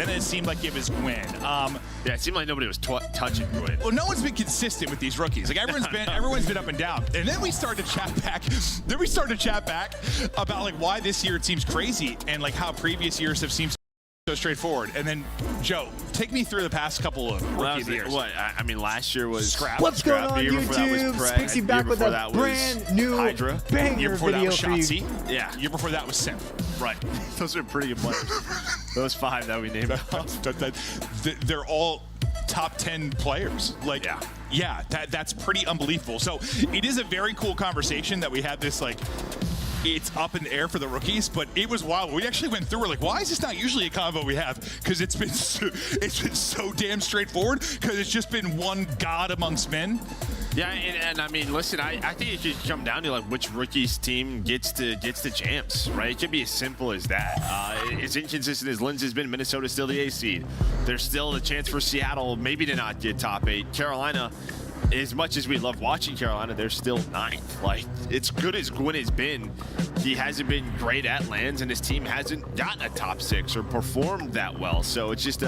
and then it seemed like it was Gwyn. Yeah, it seemed like nobody was touching Gwyn. Well, no one's been consistent with these rookies. Like everyone's been up and down. And then we started to chat back. About like why this year it seems crazy and like how previous years have seemed so straightforward. And then Joe, take me through the past couple of rookie years. What? I mean, last year was Scrap. What's going on, year before that was YouTube? Preg. Spixie back with a brand new Hydra. banger Year before that video was for you. Shotzzy. Yeah. Year before that was Simp. Right. Those are pretty good players. Those 5 that we named. They're all top 10 players. Like, yeah, that's pretty unbelievable. So it is a very cool conversation that we had this like. It's up in the air for the rookies, but it was wild. We actually went through. We're like, why is this not usually a convo we have? Because it's been so damn straightforward. Because it's just been one god amongst men. Yeah, and I mean, listen, I think it should come down to like which rookie's team gets the champs, right? It could be as simple as that. As inconsistent as Linz has been, Minnesota's still the A seed. There's still a chance for Seattle maybe to not get top 8. Carolina. As much as we love watching Carolina, they're still 9th. Like, it's good as Gwyn has been. He hasn't been great at lands, and his team hasn't gotten a top 6 or performed that well. So it's just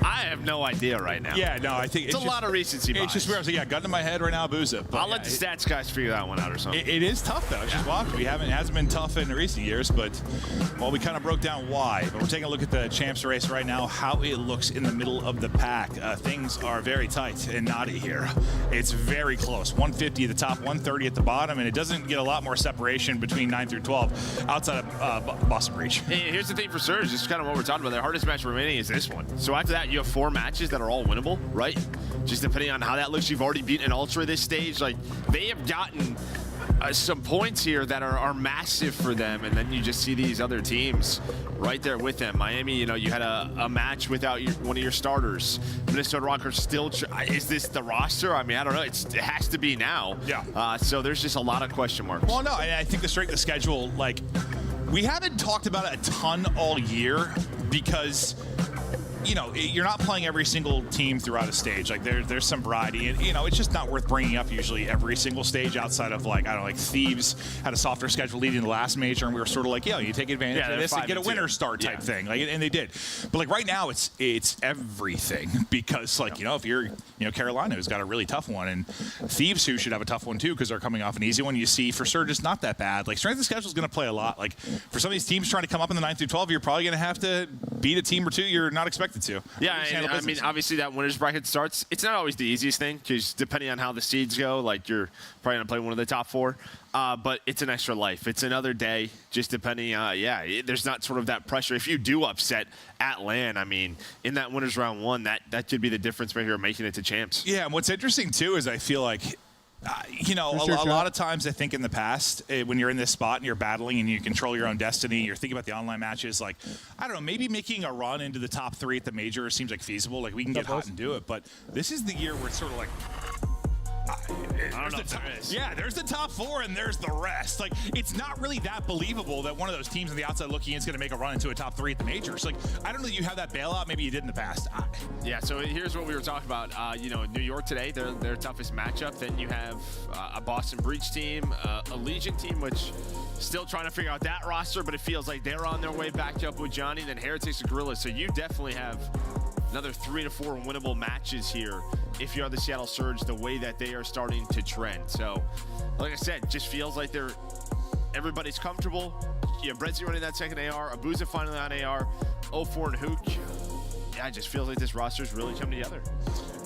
I have no idea right now. Yeah, no, I think it's a lot of recency bias. It's just weird. Yeah, gun to my head right now, Booza. I'll let the stats guys figure that one out or something. It is tough though. It's just wild. It hasn't been tough in recent years, but well, we kind of broke down why. But we're taking a look at the champs race right now, how it looks in the middle of the pack. Things are very tight and knotty here. It's very close. 150 at the top, 130 at the bottom, and it doesn't get a lot more separation between 9 through 12 outside of Boston Breach. Hey, here's the thing for Surge. This is kind of what we're talking about. Their hardest match remaining is this one. So after that, you have 4 matches that are all winnable, right? Just depending on how that looks. You've already beaten an Ultra this stage. Like, they have gotten some points here that are massive for them, and then you just see these other teams right there with them. Miami, you know, you had a match without one of your starters. Minnesota Rockers still, is this the roster? I mean, I don't know. It has to be now. Yeah. So there's just a lot of question marks. Well, no, I think the strength of schedule, like, we haven't talked about it a ton all year because, you know, you're not playing every single team throughout a stage. Like there's some variety, and you know, it's just not worth bringing up usually every single stage outside of like, I don't know, like Thieves had a softer schedule leading the last major, and we were sort of like, yeah, you take advantage of this and get a winner start type thing. Like, and they did. But like right now, it's everything because like, you know, if you're, you know, Carolina who's got a really tough one, and Thieves who should have a tough one too because they're coming off an easy one. You see for Surge, it's not that bad. Like strength of schedule is going to play a lot. Like for some of these teams trying to come up in the 9 through 12, you're probably going to have to beat a team or two you're not expected to. Yeah, and I mean, obviously that winners bracket starts. It's not always the easiest thing because depending on how the seeds go, like you're probably going to play one of the top 4. But it's an extra life. It's another day, just depending. There's not sort of that pressure. If you do upset at LAN, I mean, in that winners round 1, that could be the difference maker of making it to champs. Yeah, and what's interesting too is I feel like, you know, a lot of times I think in the past, when you're in this spot and you're battling and you control your own destiny, you're thinking about the online matches, like, I don't know, maybe making a run into the top 3 at the major seems like feasible. Like, we can get hot and do it. But this is the year where it's sort of like, I don't know if there is. Yeah, there's the top 4 and there's the rest. Like, it's not really that believable that one of those teams on the outside looking in is going to make a run into a top 3 at the majors. Like, I don't know that you have that bailout. Maybe you did in the past. Yeah, so here's what we were talking about. You know, New York today, their toughest matchup. Then you have a Boston Breach team, a Legion team, which still trying to figure out that roster, but it feels like they're on their way back up with Johnny. Then Heretics and Gorillas. So you definitely have another 3 to 4 winnable matches here if you are the Seattle Surge, the way that they are starting to trend. So, like I said, just feels like everybody's comfortable. You have Bretzy running that second AR, Abuza finally on AR, 04 and Hook. Yeah, it just feels like this roster's really come together.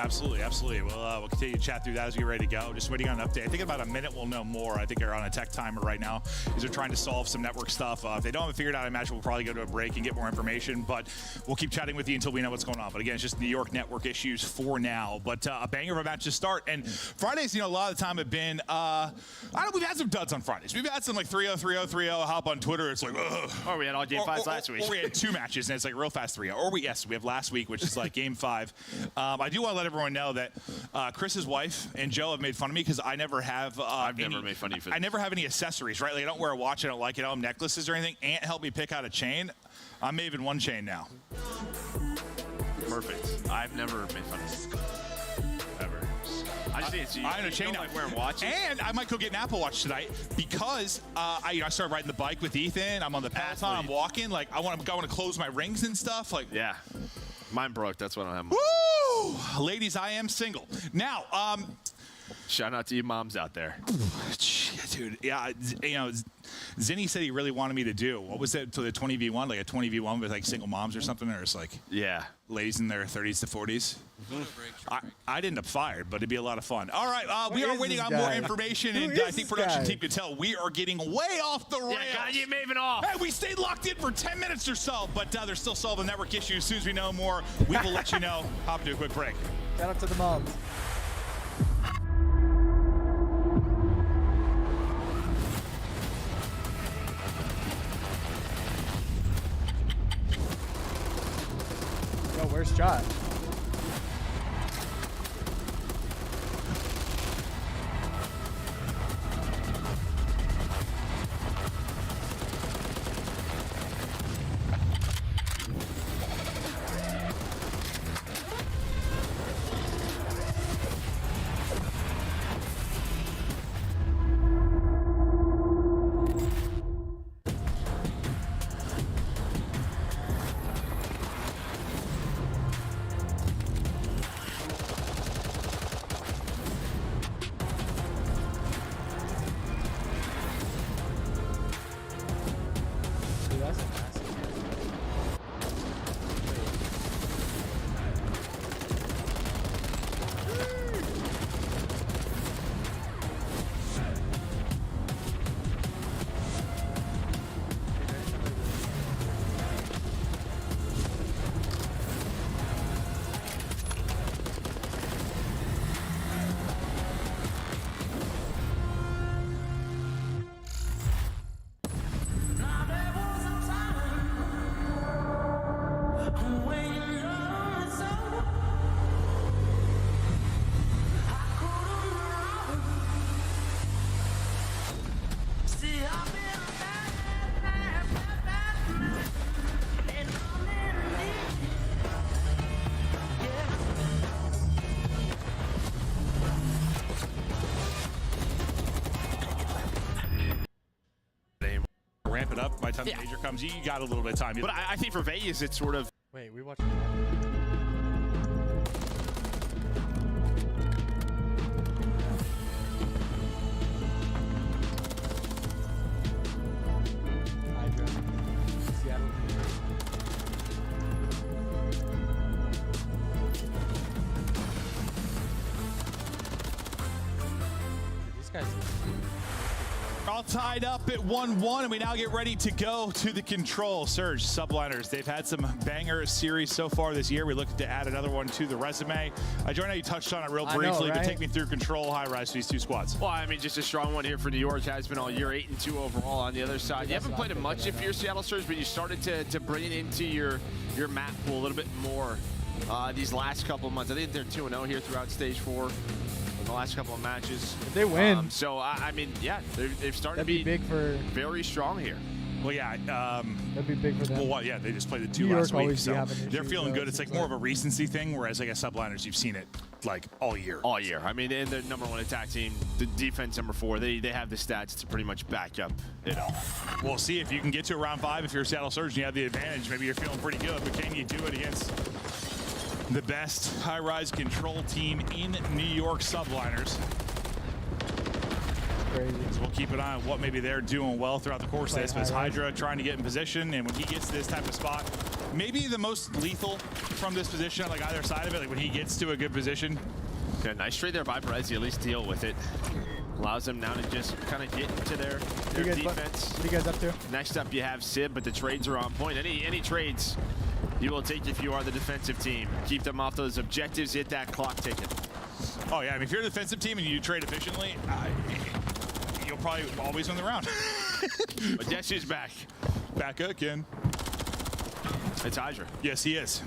Absolutely, absolutely. We'll continue to chat through that as we get ready to go. Just waiting on an update. I think in about a minute we'll know more. I think they're on a tech timer right now as they're trying to solve some network stuff. If they don't have it figured out, I imagine we'll probably go to a break and get more information, but we'll keep chatting with you until we know what's going on. But again, it's just New York network issues for now. But a banger of a match to start. And Fridays, you know, a lot of the time have been, we've had some duds on Fridays. We've had some like 3-0, 3-0, 3-0. Hop on Twitter, it's like, ugh. Or we had all game 5s last week. Or we had 2 matches, and it's like real fast 3-0. Or we have last week, which is like game 5. I do want to let everyone know that Chris's wife and Joe have made fun of me because I never have I've never made fun of you for that. I never have any accessories, right? Like I don't wear a watch, I don't like it, I don't have necklaces or anything. Aunt helped me pick out a chain. I'm maving one chain now. Perfect. I've never made fun of you. Ever. I just need to see. I'm gonna chain like where I'm watching. And I might go get an Apple Watch tonight because I started riding the bike with Ethan. I'm on the Peloton. I'm walking. Like I want to close my rings and stuff. Like yeah, mine broke. That's why I don't have mine. Woo! Ladies, I am single now. Shout out to you moms out there. Dude, yeah, you know, Zinni said he really wanted me to do. What was it to the 20v1? Like a 20v1 with like single moms or something, or it's like ladies in their 30s to 40s. I'd end up fired, but it'd be a lot of fun. All right, we are waiting on more information, and I think production team can tell we are getting way off the rails. Yeah, gotta get Maven off. Hey, we stayed locked in for 10 minutes or so, but they're still solving network issues. As soon as we know more, we will let you know. Hop into a quick break. Shout out to the moms. Yo, where's Josh? Ramp it up by the time the major comes. You got a little bit of time. But I think for Vegas, it's sort of. Wait, we watched. Hydra. Seattle. Dude, these guys. All tied up at 1-1, and we now get ready to go to the control. Surge, subliners, they've had some banger series so far this year. We're looking to add another one to the resume. Joy, I know you touched on it real briefly, but take me through control, high rise for these two squads. Well, I mean, just a strong one here for New York. Has been all year, 8-2 overall on the other side. You haven't played it much if you're Seattle Surge, but you started to bring it into your map pool a little bit more these last couple of months. I think they're 2-0 here throughout Stage 4. In the last couple of matches. If they win. So, I mean, yeah, they've started to be big for very strong here. Well, yeah. That'd be big for them. Well, yeah, they just played the two New last York week, so they're issues, feeling good. It's like more of a recency thing, whereas like a subliners, you've seen it like all year. All year. I mean, and the #1 attack team, the defense #4, they have the stats to pretty much back up it all. We'll see if you can get to round 5. If you're Seattle Surge and you have the advantage, maybe you're feeling pretty good, but can you do it against the best high-rise control team in New York, subliners? Crazy. So we'll keep an eye on what maybe they're doing well throughout the course of this. But it's Hydra trying to get in position, and when he gets to this type of spot, maybe the most lethal from this position, like either side of it, like when he gets to a good position. Yeah, nice trade there by Brezzi, at least deal with it. Allows them now to just kind of get into their defense. What are you guys up to? Next up, you have Sib, but the trades are on point. Any trades you will take if you are the defensive team. Keep them off those objectives, hit that clock ticking. Oh, yeah, I mean, if you're a defensive team and you trade efficiently, you'll probably always win the round. But Deshu's back. Back again. It's Hydra. Yes, he is.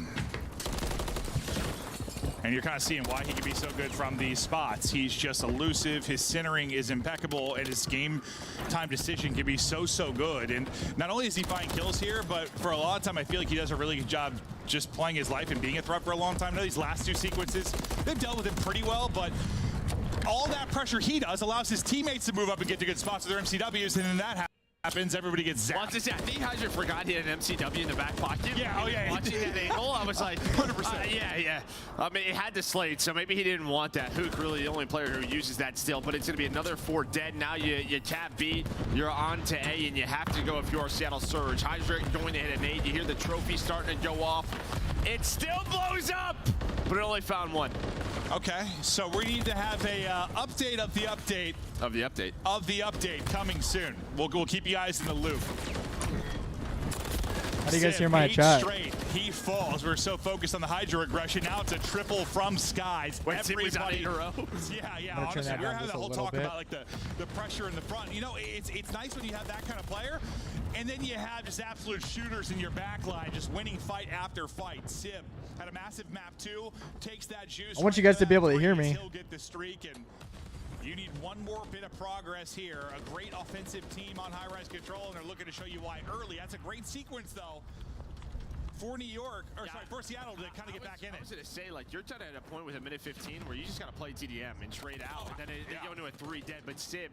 And you're kind of seeing why he can be so good from these spots. He's just elusive, his centering is impeccable, and his game time decision can be so good. And not only is he finding kills here, but for a lot of time, I feel like he does a really good job just playing his life and being a threat for a long time. I know these last two sequences, they've dealt with him pretty well, but all that pressure he does allows his teammates to move up and get to good spots with their MCWs, and then that happens, everybody gets zapped. I think Hydra forgot he had an MCW in the back pocket. Yeah, oh yeah. Watching that angle, I was like, 100%. Yeah. I mean, it had the slate, so maybe he didn't want that. Hook really the only player who uses that still, but it's going to be another 4 dead. Now you tap B, you're on to A, and you have to go if you're Seattle Surge. Hydra going to hit an 8. You hear the trophy starting to go off. It still blows up, but it only found 1. Okay, so we need to have a update of the update. Of the update. Of the update coming soon. We'll keep you guys in the loop. How do you guys hear my 8 chat? Straight. He falls. We're so focused on the Hydra aggression. Now it's a triple from Skies. Wait, everybody in a row. Yeah. I'm gonna turn Honestly, that we're down having just that a whole little talk bit. about like the pressure in the front. You know, it's nice when you have that kind of player, and then you have just absolute shooters in your back line, just winning fight after fight. Sib had a massive map 2, takes that juice. I want you guys to be able to hear me. He'll get the streak, and you need one more bit of progress here. A great offensive team on high-rise control, and they're looking to show you why early. That's a great sequence, though, for New York, or sorry, for Seattle to kind of get back in it. I was going to say, like, you're at a point with a minute 15 where you just got to play TDM and trade out, and then they go into a 3 dead. But Sib,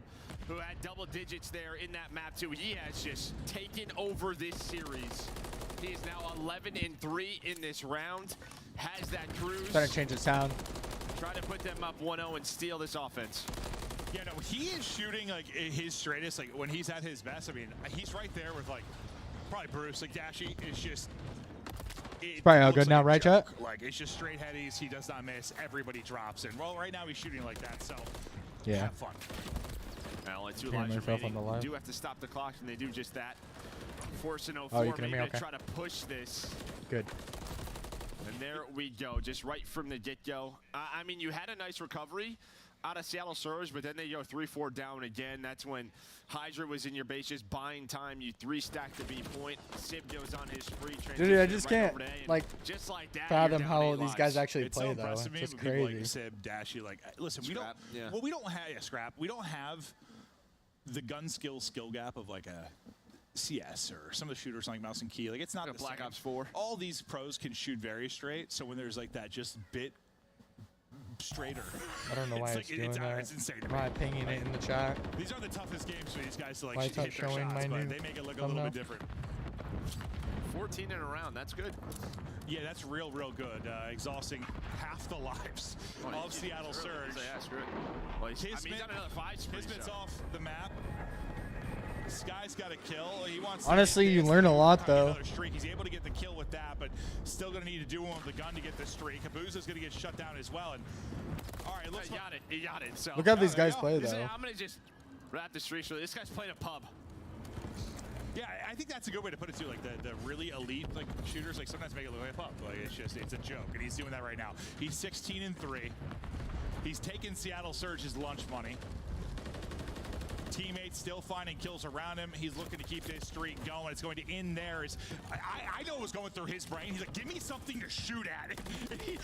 who had double digits there in that map too, he has just taken over this series. He is now 11-3 in this round, has that cruise. Trying to change the sound. Try to put them up 1-0 and steal this offense. Yeah, no, he is shooting like his straightest, like when he's at his best. I mean, he's right there with like probably Bruce. Like Dashy is just. It's probably all good now, right, chat? Like it's just straight headies. He does not miss. Everybody drops in. Well, right now he's shooting like that, so Yeah. have fun. Now, only 2 Hearing lives myself on remaining. the live. Do have to stop the clock, and they do just that. Force an 0-4, Oh, you can hear me? maybe to Okay. try to push this. Good. And there we go, just right from the get-go. I mean, you had a nice recovery out of Seattle Surge, but then they go 3-4 down again. That's when Hydra was in your base, just buying time. You 3-stack the B point. Sib goes on his free transition. Dude, I just right can't, over to A, and like, just like that, fathom you're down how 8 these lives. guys actually It's play, so though. impressive to me It's when people crazy. like Sib, Dashy, like listen, we don't. Scrap, yeah. Well, we don't have Scrap. We don't have the gun skill gap of like a CS or some of the shooters like Mouse and Key. Like it's not Like the Black same. Ops 4. All these pros can shoot very straight. So when there's like that just bit straighter, I don't know why it's it's like, doing that. it's insane. to Am me. I pinging it in the chat? These are the toughest games for these guys to like Why it's not hit their showing shots, my but new they make it look a thumbnail? little bit different. 14 in a round, that's good. Yeah, that's real good. Exhausting half the lives of Seattle Surge. Yeah, screw it. Well, he's on another 5 spree. Kismet's off the map. Sky's got a kill. He wants. Honestly, to you get learn a lot, this, though. another streak. He's able to get the kill with that, but still going to need to do one with the gun to get the streak. Abuza's going to get shut down as well. And all right, let's. He got it. So Look how these there you guys go. play, Listen, though. I'm gonna just wrap the streak. So this guy's playing a pub. Yeah, I think that's a good way to put it too. Like the really elite like shooters, like sometimes make it look like a pub. Like it's a joke, and he's doing that right now. He's 16-3. He's taking Seattle Surge's lunch money. Teammates still finding kills around him. He's looking to keep this streak going. It's going to end there. I know what's going through his brain. He's like, give me something to shoot at. And he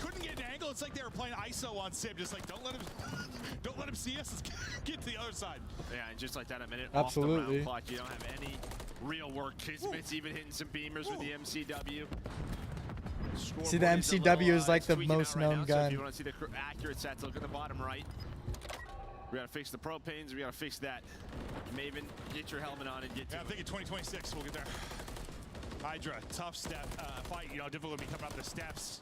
couldn't get an angle. It's like they were playing ISO on Sib. Just like, don't let him see us. Let's get to the other side. Yeah, and just like that, a minute Absolutely. off the round clock. You don't have any real work. Kismet's even hitting some beamers with the MCW. See, the Scoreboard is a little, MCW is like the tweaking out most right known now, So gun. if you want to see the accurate stats, look at the bottom right. We gotta fix the propanes. We gotta fix that. Maven, get your helmet on and get to Yeah, I'm thinking 2026. We'll get there. Hydra, tough step fight. You know, difficult to be coming up the steps.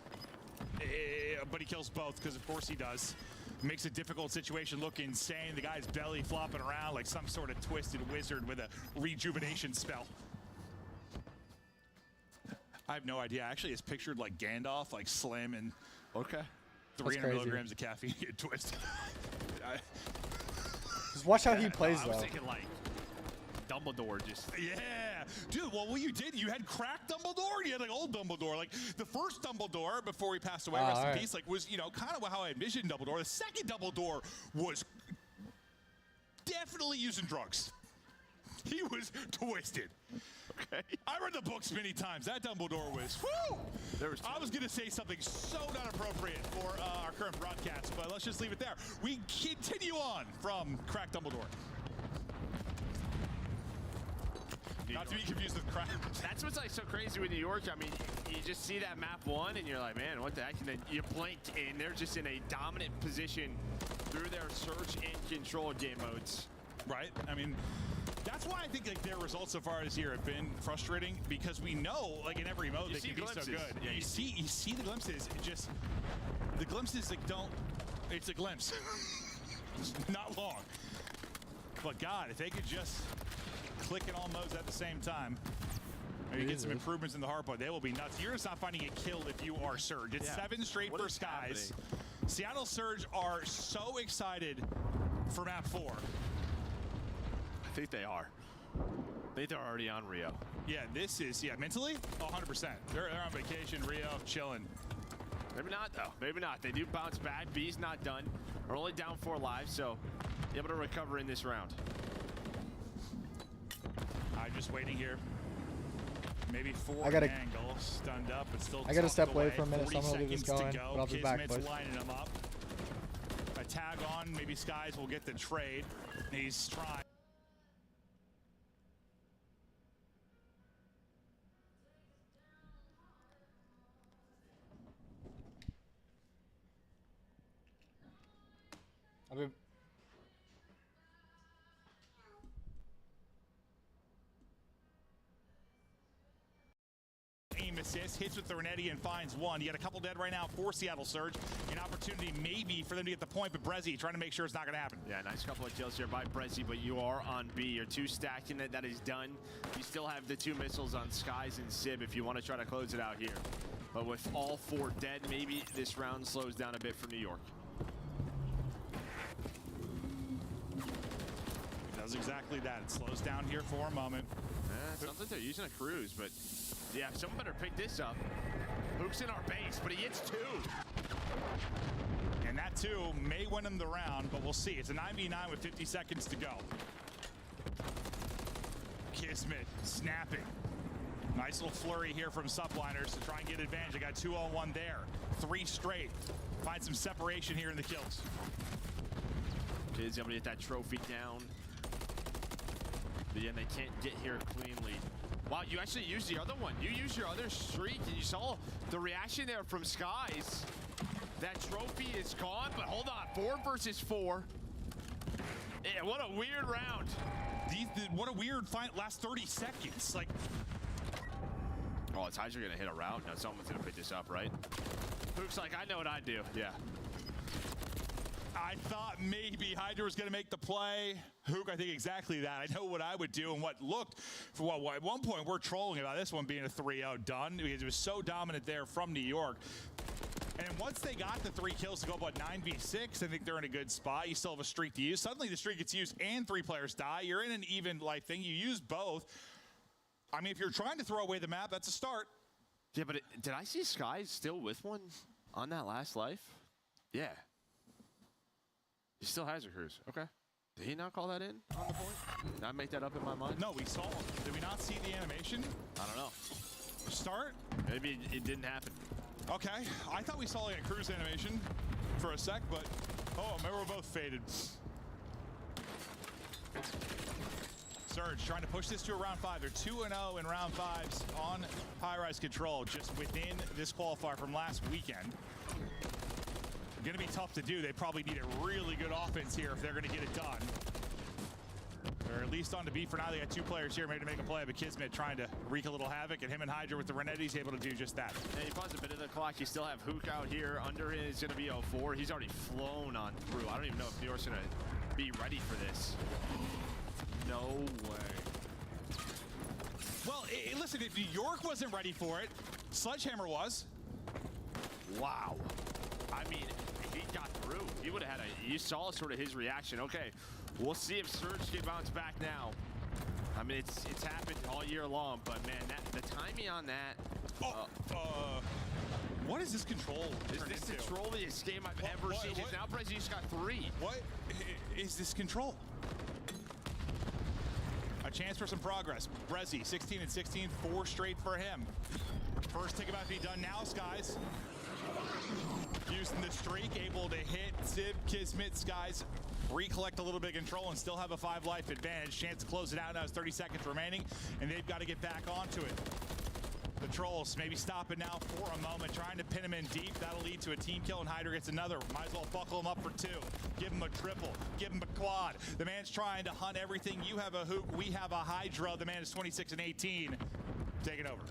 But he kills both because, of course, he does. Makes a difficult situation look insane. The guy's belly flopping around like some sort of twisted wizard with a rejuvenation spell. I have no idea. Actually, it's pictured like Gandalf, like slim and 300 crazy. milligrams of caffeine get twisted. Just watch how he plays, I was though. thinking like Dumbledore just. Yeah, dude. Well, what you did, you had cracked Dumbledore, and you had like old Dumbledore. Like the first Dumbledore before he passed away, rest in peace. Like was kind of how I envisioned Dumbledore. The second Dumbledore was definitely using drugs. He was twisted. Okay. I read the books many times. That Dumbledore was. Whoo! I was gonna say something so not appropriate for our current broadcast, but let's just leave it there. We continue on from Crack Dumbledore. Not to be confused with Crack. That's what's like so crazy with New York. I mean, you just see that map 1 and you're like, man, what the heck? And then you blink and they're just in a dominant position through their search and control game modes. Right? I mean, that's why I think like their results so far this year have been frustrating, because we know like in every mode You they see can be glimpses. so good. Yeah, you see the glimpses. It just the glimpses like don't. It's a glimpse. It's not long. But God, if they could just click in all modes at the same time, maybe get some improvements in the hardpoint, they will be nuts. You're just not finding a kill if you are Surge. It's 7 straight What for is Skies. happening? Seattle Surge are so excited for map 4. I think they are. I think they're already on Rio. Yeah, this is, mentally, 100%. They're on vacation, Rio, chilling. Maybe not, though. Maybe not. They do bounce back. B's not done. We're only down 4 lives, so able to recover in this round. I'm just waiting here. Maybe 4 I gotta- angle, stunned up, but still. I gotta step tucked away away. for a minute, so I'm 40 gonna leave this seconds to going, go. but I'll be back, Kismet's boys. lining them up. A tag on, maybe Skies will get the trade. He's trying. I'll be Aim assist, hits with the Renetti and finds one. You got a couple dead right now for Seattle Surge. An opportunity maybe for them to get the point, but Brezzy trying to make sure it's not going to happen. Yeah, nice couple of kills here by Brezzy, but you are on B. You're 2 stacking it. That is done. You still have the 2 missiles on Skies and Sib if you want to try to close it out here. But with all 4 dead, maybe this round slows down a bit for New York. It does exactly that. It slows down here for a moment. Yeah, sounds like they're using a cruise, but yeah, someone better pick this up. Hook's in our base, but he hits 2. And that too may win him the round, but we'll see. It's a 9v9 with 50 seconds to go. Kismet snapping. Nice little flurry here from Subliners to try and get advantage. They got 2-on-1 there. 3 straight. Find some separation here in the kills. Kids able to get that trophy down. But yeah, they can't get here cleanly. Wow, you actually used the other one. You used your other streak, and you saw the reaction there from Skies. That trophy is gone, but hold on. 4 versus 4. Yeah, what a weird round. What a weird last 30 seconds. Like, oh, is Hydra gonna hit a route? No, someone's gonna pick this up, right? Hook's like, I know what I'd do. Yeah. I thought maybe Hydra was going to make the play. Hook, I think exactly that. I know what I would do, and what looked, for what at one point we're trolling about this one being a 3-0 done, because it was so dominant there from New York. And once they got the 3 kills to go about 9v6, I think they're in a good spot. You still have a streak to use. Suddenly the streak gets used and 3 players die. You're in an even life thing. You use both. I mean, if you're trying to throw away the map, that's a start. Yeah, but did I see Skies still with one on that last life? Yeah. He still has a cruise. Okay. Did he not call that in on the point? Did I make that up in my mind? No, we saw. Did we not see the animation? I don't know. Start? Maybe it didn't happen. Okay. I thought we saw like a cruise animation for a sec, but oh, maybe we're both faded. Surge trying to push this to a round 5. They're 2-0 in round 5s on high-rise control, just within this qualifier from last weekend. Going to be tough to do. They probably need a really good offense here if they're going to get it done. They're at least on to B for now. They got 2 players here maybe to make a play, but Kismet trying to wreak a little havoc, and him and Hydra with the Renetti's able to do just that. Yeah, you pause a bit of the clock. You still have Hook out here. Under it is going to be 0-4. He's already flown on through. I don't even know if New York's going to be ready for this. No way. Well, listen, if New York wasn't ready for it, Sledgehammer was. Wow. I mean, he got through. He would have had you saw sort of his reaction. Okay, we'll see if Surge can bounce back now. I mean, it's happened all year long, but man, the timing on that. What is this control? Is this the trolliest game I've ever seen? What? Now Brezzy just got 3. What is this control? A chance for some progress. Brezzy, 16 and 16, 4 straight for him. First tick about to be done now, Skies. Using the streak, able to hit Zib, Kismet, Skies. Recollect a little bit of control and still have a 5-life advantage. Chance to close it out now. It's 30 seconds remaining, and they've got to get back onto it. The Trolls maybe stopping now for a moment, trying to pin him in deep. That'll lead to a team kill, and Hydra gets another. Might as well buckle him up for 2. Give him a triple, give him a quad. The man's trying to hunt everything. You have a hoop, we have a Hydra. The man is 26 and 18. Take it over.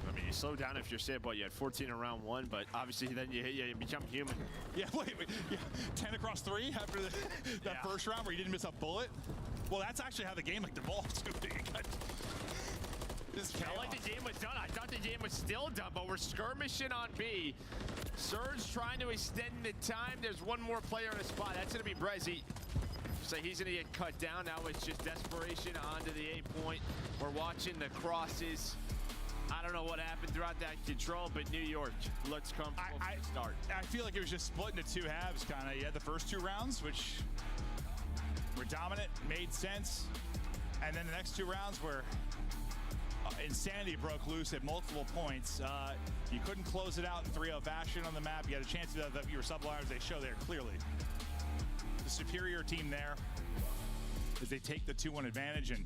I mean, you slow down if you're Sid, but you had 14 in round 1, but obviously then you become human. Yeah, wait, yeah, 10 across 3 after that first round where you didn't miss a bullet. Well, that's actually how the game like devolved. This Felt like the game was done. I thought the game was still done, but we're skirmishing on B. Surge trying to extend the time. There's one more player in the spot. That's going to be Brezzy. So he's going to get cut down. Now it's just desperation onto the A point. We're watching the crosses. I don't know what happened throughout that control, but New York looks comfortable from the start. I feel like it was just split into 2 halves, kind of. You had the first 2 rounds, which were dominant, made sense. And then the next 2 rounds where insanity broke loose at multiple points. You couldn't close it out in 3-0 fashion on the map. You had a chance to do that. You were subliars. They show there clearly. The superior team there as they take the 2-1 advantage. And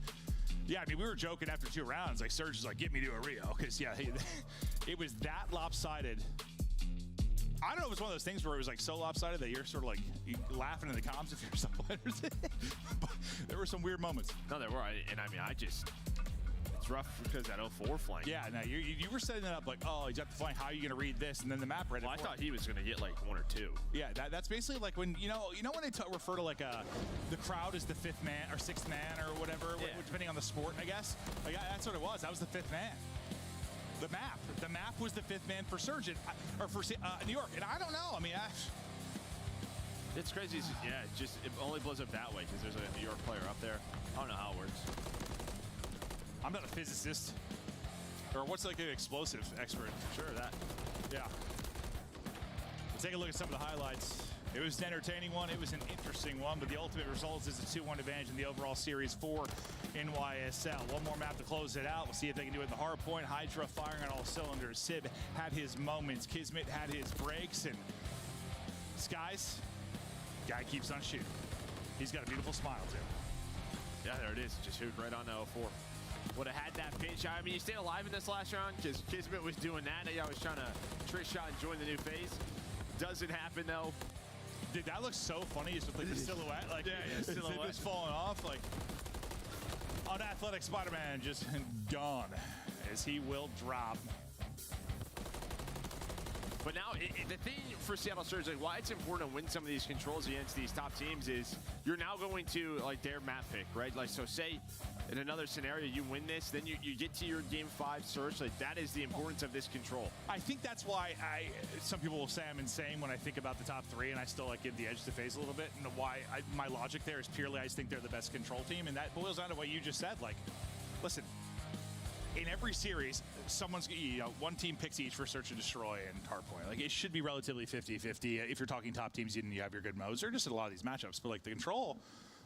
yeah, I mean, we were joking after 2 rounds. Like, Surge is like, get me to a Rio. Because, yeah, it was that lopsided. I don't know if it's one of those things where it was like so lopsided that you're sort of like laughing in the comms if you're subliars. But there were some weird moments. No, there were. And I mean, it's rough because that 0-4 flank. Yeah, no, you were setting it up like, oh, he's got the flank. How are you going to read this? And then the map read it. Well, I thought he was going to get like 1 or 2. Yeah, that's basically like when you know when they refer to like the crowd as the 5th man or 6th man or whatever, depending on the sport, I guess. Like, that's what it was. That was the 5th man. The map was the 5th man for Surgeon or for New York. And I don't know. I mean, it's crazy. Yeah, it only blows up that way because there's a New York player up there. I don't know how it works. I'm not a physicist. Or what's like an explosive expert? Sure, that. Yeah. Let's take a look at some of the highlights. It was an entertaining one. It was an interesting one, but the ultimate result is a 2-1 advantage in the overall series for NYSL. One more map to close it out. We'll see if they can do it in the hard point. Hydra firing on all cylinders. Sib had his moments. Kismet had his breaks. And Skies, guy keeps on shooting. He's got a beautiful smile, too. Yeah, there it is. Just hooped right on the 0-4. Would have had that pinch. I mean, you stayed alive in this last round because Kismet was doing that. I was trying to trick shot and join the new phase. Doesn't happen, though. Dude, that looks so funny. Just with like the silhouette. Like, yeah, silhouette. It's falling off. Like, unathletic Spider-Man just gone as he will drop. But now, the thing for Seattle Surge, like why it's important to win some of these controls against these top teams is you're now going to like their map pick, right? Like, so say in another scenario you win this, then you get to your game 5 Surge. Like that is the importance of this control. I think that's why some people will say I'm insane when I think about the top 3, and I still like give the edge to Faze a little bit. And why my logic there is purely I just think they're the best control team, and that boils down to what you just said. Like, listen. In every series, someone's, one team picks each for Search and Destroy and Hardpoint. Like, it should be relatively 50-50. If you're talking top teams, you have your good modes, or just a lot of these matchups. But, like, the control,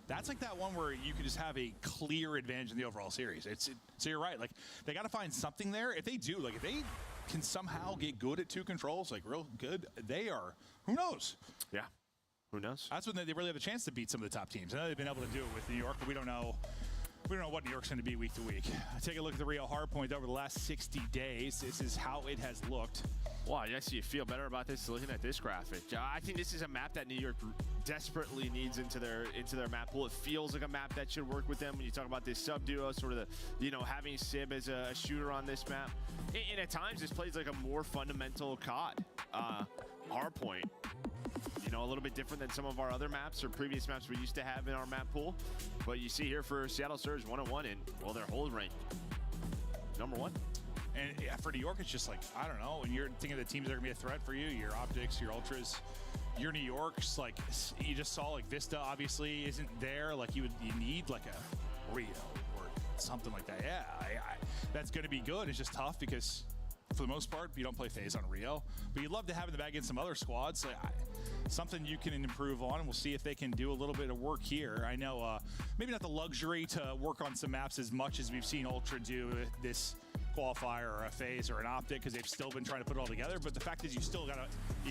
that's like that one where you could just have a clear advantage in the overall series. So you're right. Like, they got to find something there. If they do, like, if they can somehow get good at 2 controls, like, real good, they are, who knows? Yeah. Who knows? That's when they really have a chance to beat some of the top teams. I know they've been able to do it with New York, but we don't know. We don't know what New York's going to be week to week. Take a look at the Rio Hardpoint over the last 60 days. This is how it has looked. Well, I guess you feel better about this looking at this graphic. I think this is a map that New York desperately needs into their map pool. It feels like a map that should work with them when you talk about this sub duo, sort of the, having Sib as a shooter on this map. And at times, this plays like a more fundamental COD. Hardpoint. A little bit different than some of our other maps or previous maps we used to have in our map pool. But you see here for Seattle Surge 101 and, well, their hold rank #1. And yeah, for New York, it's just like, I don't know, when you're thinking of the teams that are going to be a threat for you, your Optics, your Ultras, your New York's, like, you just saw, like, Vista obviously isn't there. Like, you need, like, a Rio or something like that. Yeah, that's going to be good. It's just tough because, for the most part, you don't play Faze on Rio. But you'd love to have in the bag against some other squads. Something you can improve on, and we'll see if they can do a little bit of work here. I know maybe not the luxury to work on some maps as much as we've seen Ultra do this qualifier or a Faze or an Optic, because they've still been trying to put it all together. But the fact is, you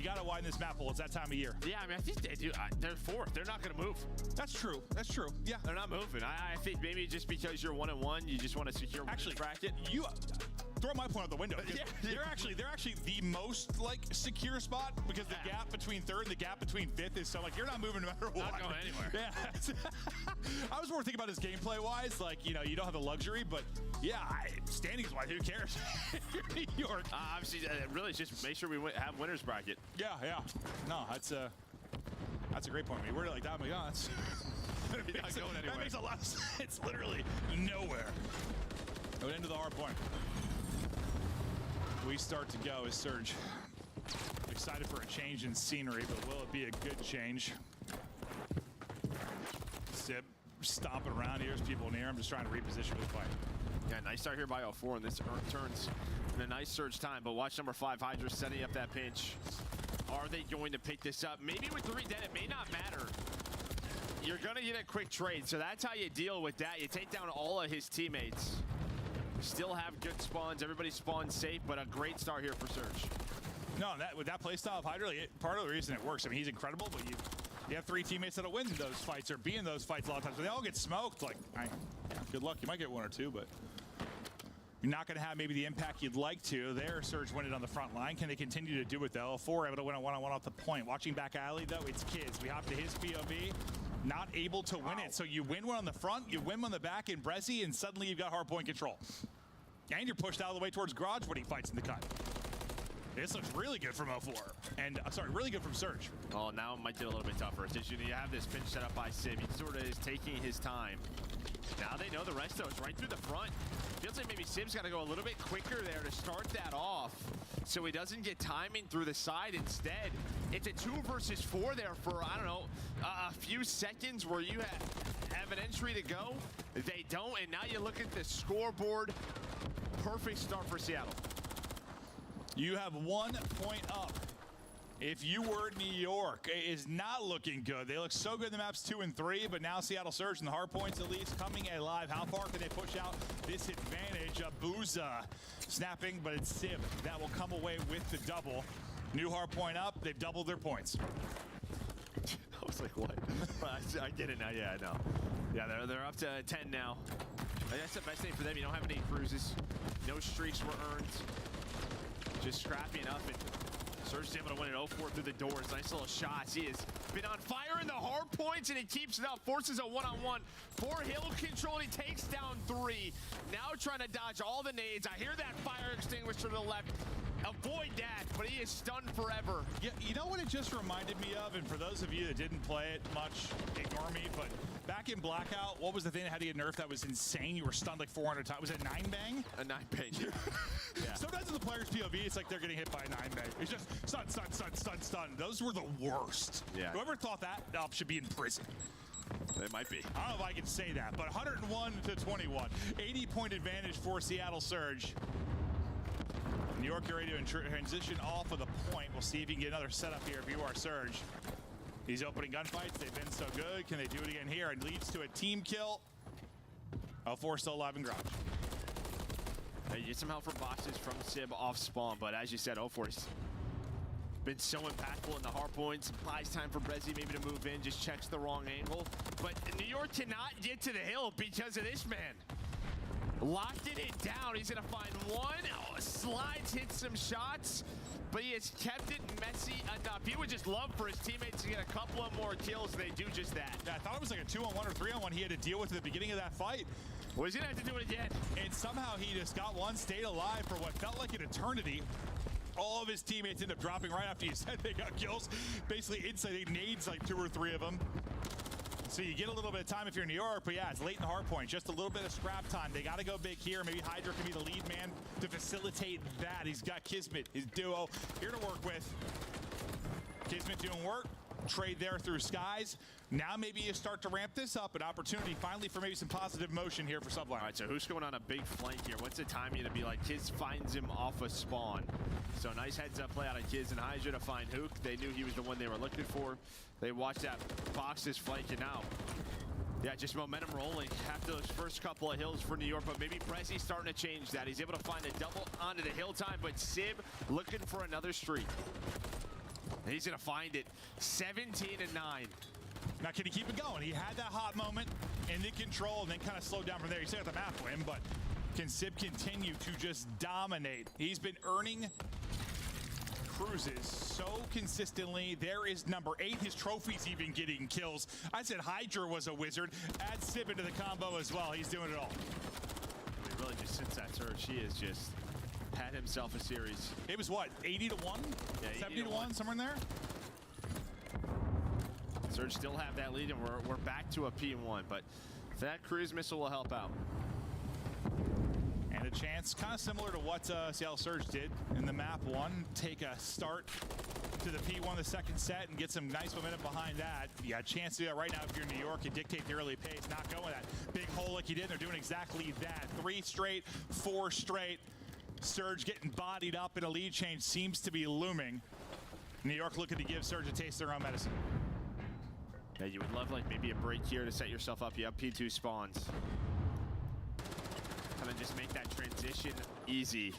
gotta widen this map pool. It's that time of year. Yeah, I mean, I think they do. They're 4th. They're not going to move. That's true. That's true. Yeah, they're not moving. I think maybe just because you're 1-1, you just want to secure one bracket. throw my point out the window. Yeah. They're actually the most like secure spot because the gap between third and the gap between fifth is so like you're not moving no matter what. Not going anywhere. Yeah. I was more thinking about his gameplay wise, like you don't have the luxury, but yeah, standings wise, who cares? If you're New York. Obviously, really just make sure we have winners bracket. Yeah. No, that's a great point. When you word it like that, I'm like, oh, that's Not going anywhere. that makes a lot of sense. It's literally nowhere. Go into the hard point. We start to go as Surge. Excited for a change in scenery, but will it be a good change? Sib stomping around here as people near. I'm just trying to reposition for the fight. Yeah, nice start here by 04, and this turns in a nice Surge time, but watch number 5, Hydra setting up that pinch. Are they going to pick this up? Maybe with 3 dead, it may not matter. You're gonna get a quick trade, so that's how you deal with that. You take down all of his teammates. Still have good spawns, everybody spawns safe, but a great start here for Surge. No, with that playstyle of Hydra, part of the reason it works, I mean, he's incredible, but you have 3 teammates that'll win those fights or be in those fights a lot of times, but they all get smoked. Like, good luck. You might get 1 or 2, but you're not going to have maybe the impact you'd like to. There, Surge win it on the front line. Can they continue to do it, though? 4 able to win a one-on-one off the point. Watching back alley, though, it's kids. We hop to his POV. Not able to win it. So you win one on the front, you win on the back in Brezzy, and suddenly you've got hard point control. And you're pushed out of the way towards Garage when he fights in the cut. This looks really good from 04. And, sorry, really good from Surge. Oh, now it might get a little bit tougher. It's just you have this pinch set up by Sib. He sort of is taking his time. Now they know the rest, though. It's right through the front. Feels like maybe Sib's got to go a little bit quicker there to start that off so he doesn't get timing through the side. Instead, it's a 2 versus 4 there for, I don't know, a few seconds where you have an entry to go. They don't, and now you look at the scoreboard. Perfect start for Seattle. You have 1 point up. If you were New York, it is not looking good. They look so good in the maps 2 and 3, but now Seattle Surge and the hard points at least coming alive. How far can they push out this advantage? Booya snapping, but it's Sib that will come away with the double. New hard point up. They've doubled their points. I was like, what? I get it now. Yeah, I know. Yeah, they're up to 10 now. That's the best thing for them. You don't have any cruises. No streaks were earned. Just scrappy enough. And Surge is able to win it 0-4 through the doors. Nice little shots. He has been on fire in the hard points, and he keeps it up. Forces a one-on-one for hill control, and he takes down 3. Now trying to dodge all the nades. I hear that fire extinguisher to the left. Avoid that, but he is stunned forever. Yeah, you know what it just reminded me of? And for those of you that didn't play it much, ignore me, but back in Blackout, what was the thing that had to get nerfed that was insane? You were stunned like 400 times. Was it 9-bang? A 9-bang. Yeah. Sometimes in the player's POV, it's like they're getting hit by a 9-bang. It's just stun, stun, stun, stun, stun. Those were the worst. Yeah. Whoever thought that up should be in prison. They might be. I don't know if I can say that, but 101 to 21. 80-point advantage for Seattle Surge. New York, you're ready to transition off of the point. We'll see if you can get another setup here if you are Surge. These opening gunfights, they've been so good. Can they do it again here? It leads to a team kill. 04 still alive in garage. Hey, you get some help from boxes from Sib off spawn, but as you said, 04's been so impactful in the hard points. Buys time for Brezzy maybe to move in, just checks the wrong angle. But New York cannot get to the hill because of this man. Locked it down. He's going to find 1. Slides, hits some shots, but he has kept it messy enough. He would just love for his teammates to get a couple of more kills, and they do just that. Yeah, I thought it was like a 2-on-1 or 3-on-1 he had to deal with at the beginning of that fight. Well, he's going to have to do it again. And somehow he just got one, stayed alive for what felt like an eternity. All of his teammates end up dropping right after you said they got kills. Basically, inside, he nades like 2 or 3 of them. So you get a little bit of time if you're in New York, but yeah, it's late in the hard point. Just a little bit of scrap time. They got to go big here. Maybe Hydra can be the lead man to facilitate that. He's got Kismet, his duo, here to work with. Kismet doing work. Trade there through Skies. Now maybe you start to ramp this up. An opportunity finally for maybe some positive motion here for Sublime. All right, so who's going on a big flank here? What's the timing to be like? Kiz finds him off a spawn. So nice heads up play out of Kiz and Hydra to find Hook. They knew he was the one they were looking for. They watched that boxes flanking out. Yeah, just momentum rolling after those first couple of hills for New York, but maybe Brezzy's starting to change that. He's able to find a double onto the hill time, but Sib looking for another streak. He's going to find it. 17-9. Now, can he keep it going? He had that hot moment in the control and then kind of slowed down from there. He still got the map win, but Can Sib continue to just dominate? He's been earning cruises so consistently. There is number 8. His trophy's even getting kills. I said Hydra was a wizard. Add Sib into the combo as well. He's doing it all. I mean, really, just since that surge, he has just had himself a series. It was what, 80 to 1? Yeah, 70 to 1, somewhere in there? Surge still have that lead, and we're back to a P1, but that cruise missile will help out. And a chance, kind of similar to what Seattle Surge did in the map 1. Take a start to the P1 the second set and get some nice momentum behind that. You got a chance to do that right now if you're in New York and dictate the early pace, not going that big hole like you did. They're doing exactly that. 3 straight, 4 straight. Surge getting bodied up, and a lead change seems to be looming. New York looking to give Surge a taste of their own medicine. Yeah, you would love like maybe a break here to set yourself up. You have P2 spawns. Kind of just make that transition easy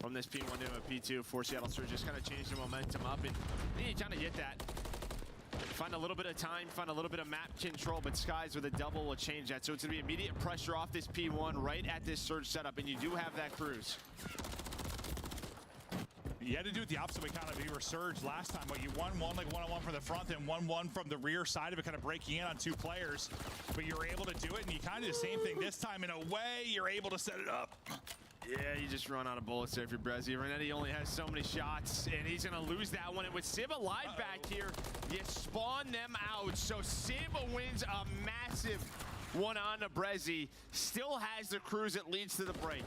from this P1 to a P2 for Seattle Surge. Just kind of change the momentum up, and you kind of get that. Find a little bit of time, find a little bit of map control, but Skies with a double will change that. So it's going to be immediate pressure off this P1 right at this Surge setup, and you do have that cruise. You had to do it the opposite way, kind of. You were Surge last time, but you won one like one-on-one from the front and 1-1 from the rear side of it, kind of breaking in on 2 players. But you were able to do it, and you kind of do the same thing this time. In a way, you're able to set it up. Yeah, you just run out of bullets there for Brezzy. Renetti only has so many shots, and he's going to lose that one. And with Sib alive back here, you spawn them out. So Sib wins a massive one on to Brezzy. Still has the cruise that leads to the break.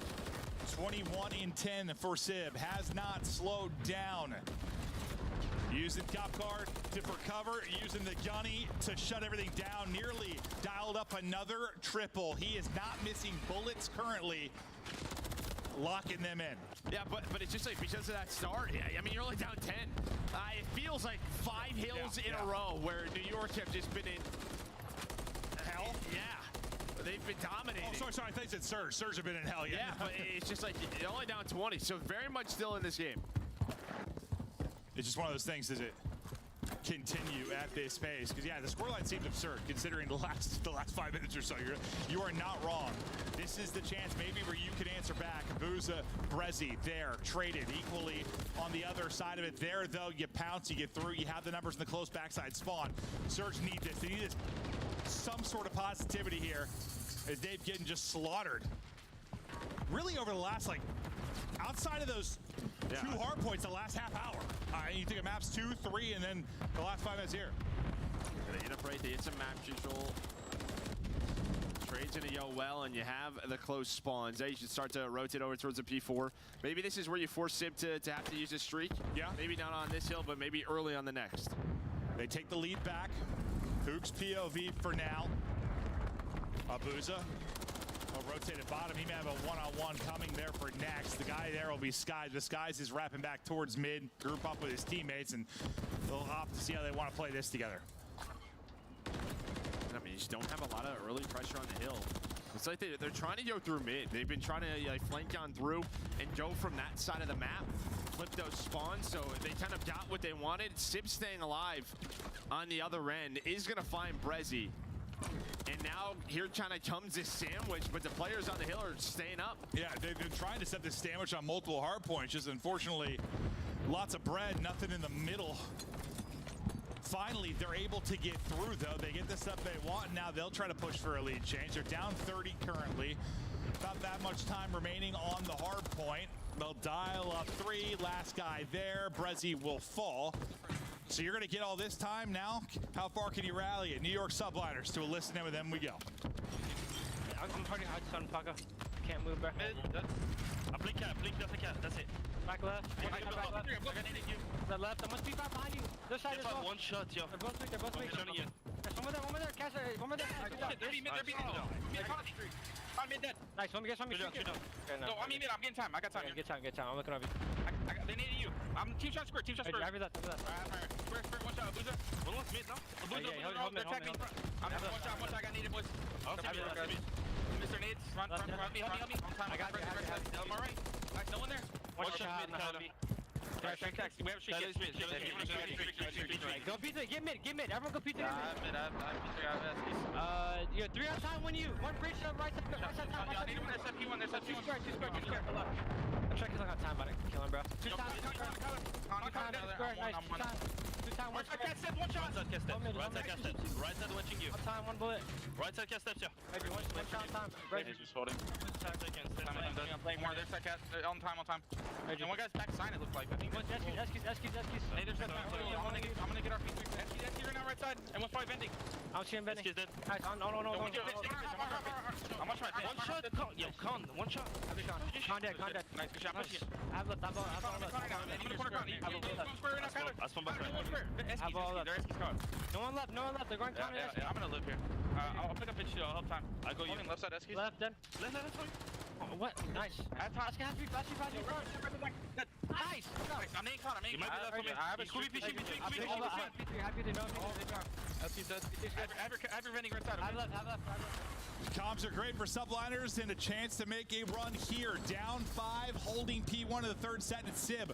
21 in 10 for Sib. Has not slowed down. Using top card to recover, using the gunny to shut everything down. Nearly dialed up another triple. He is not missing bullets currently. Locking them in. Yeah, but it's just like because of that start, I mean, you're only down 10. It feels like 5 hills in a row where New York have just been in hell. Yeah, they've been dominating. Oh, sorry, I thought you said Surge. Surge have been in hell, Yeah, but it's just like you're only down 20, so very much still in this game. It's just one of those things, does it continue at this pace? Because, yeah, the scoreline seems absurd considering the last 5 minutes or so. You are not wrong. This is the chance maybe where you can answer back. Booza, Brezzy, there, traded equally on the other side of it. There, though, you pounce, you get through, you have the numbers in the close backside spawn. Surge need this. They need this, some sort of positivity here as they've getting just slaughtered. Really over the last, like, outside of those 2 hard points the last half hour. You think of maps 2, 3, and then the last 5 minutes here. They hit up right, they hit some map control. Trades into yo well, and you have the close spawns. There you should start to rotate over towards the P4. Maybe this is where you force Sib to have to use a streak. Yeah. Maybe not on this hill, but maybe early on the next. They take the lead back. Hooks POV for now. Booza. Rotated bottom. He may have a one-on-one coming there for next. The guy there will be Skies. The Skies is wrapping back towards mid, group up with his teammates, and they'll hop to see how they want to play this together. I mean, you just don't have a lot of early pressure on the hill. It's like they're trying to go through mid. They've been trying to like flank on through and go from that side of the map, flip those spawns, so they kind of got what they wanted. Sib staying alive on the other end is going to find Brezzy. And now here kind of comes this sandwich, but the players on the hill are staying up. Yeah, they've been trying to set this sandwich on multiple hard points, just unfortunately lots of bread, nothing in the middle. Finally, they're able to get through, though. They get the stuff they want, and now they'll try to push for a lead change. They're down 30 currently. About that much time remaining on the hard point. They'll dial up 3. Last guy there. Brezzy will fall. So you're going to get all this time now. How far can you rally it? New York subliners to a listen in with them we go. I'm hurting hard to Parker. Can't move back. Blink here, that's it. Back left. Back left. The left. I must be back behind you. This side as well. One shot, yo. They're both weak. There's one more there. Cash, one more there. They're mid. I'm mid dead. Nice. One me. No, I'm in mid. I'm getting time. I got time. Get time. I'm looking over you. They need you. I'm team shot square. Every left. Square, one shot, Booza. One's mid, no? Booza, they're attacking me. I'm one shot, I got needed, boys. Mr. Nades, run me. I got you. I'm alright. No one there. One shot mid, tctekk. We have Ashika. Go P3, get mid. Everyone go P3. I have P3, I have SPs. You're 3 on time when you. One breach to the right side. I need one SFP1, there's SFP1. Two square. I'm checking on time, but I can kill him, bro. Two time. Nice. Two time. One shot. One shot. Right side watching you. One time, one bullet. Right side Kxpture. Maybe one shot on time. Right. He's just holding. I'm playing more. There's tctekk on time. And one guy's back sign, it looks like. I think. Eskies. Hey, there's I'm gonna get our P3. Eskies right now, right side. And one's probably vending. I'm seeing vending. Eskies dead. Nice. No. I'm watching my One shot. Yo, con. One shot. Contact. Nice, good shot. Push it. I've left. I'm gonna corner ground. He's square right now, Kyler. Last one back. Eskies, they're Eskies card. No one left. They're going counter. Yeah, I'm gonna live here. I'll pick up pitch shield, I'll help time. I go you. Holding left side Eskies. Left, then. Left, What? Nice. I have time. Nice. I'm main con. You might be left for me. I have a Ksubii fishing. Happy to know. Eskies dead. Have your vending right side. I've left. Comms are great for subliners and a chance to make a run here. Down 5, holding P1 in the third set, and Sib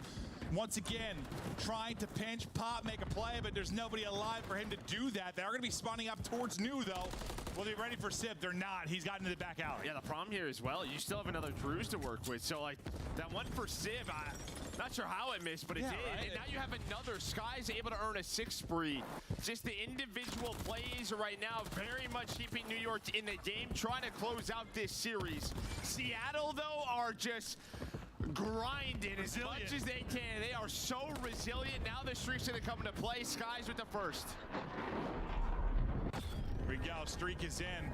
once again trying to pinch, pop, make a play, but there's nobody alive for him to do that. They are going to be spawning up towards New, though. Will they be ready for Sib? They're not. He's gotten to the back alley. Yeah, the problem here as well, you still have another Drews to work with. So, like, that one for Sib, not sure how it missed, but it did. Right? And now you have another. Sky's able to earn a 6 spree. Just the individual plays right now very much keeping New York in the game, trying to close out this series. Seattle, though, are just grinding as much as they can. They are so resilient. Now the streak's going to come into play. Sky's with the first. Here we go. Streak is in.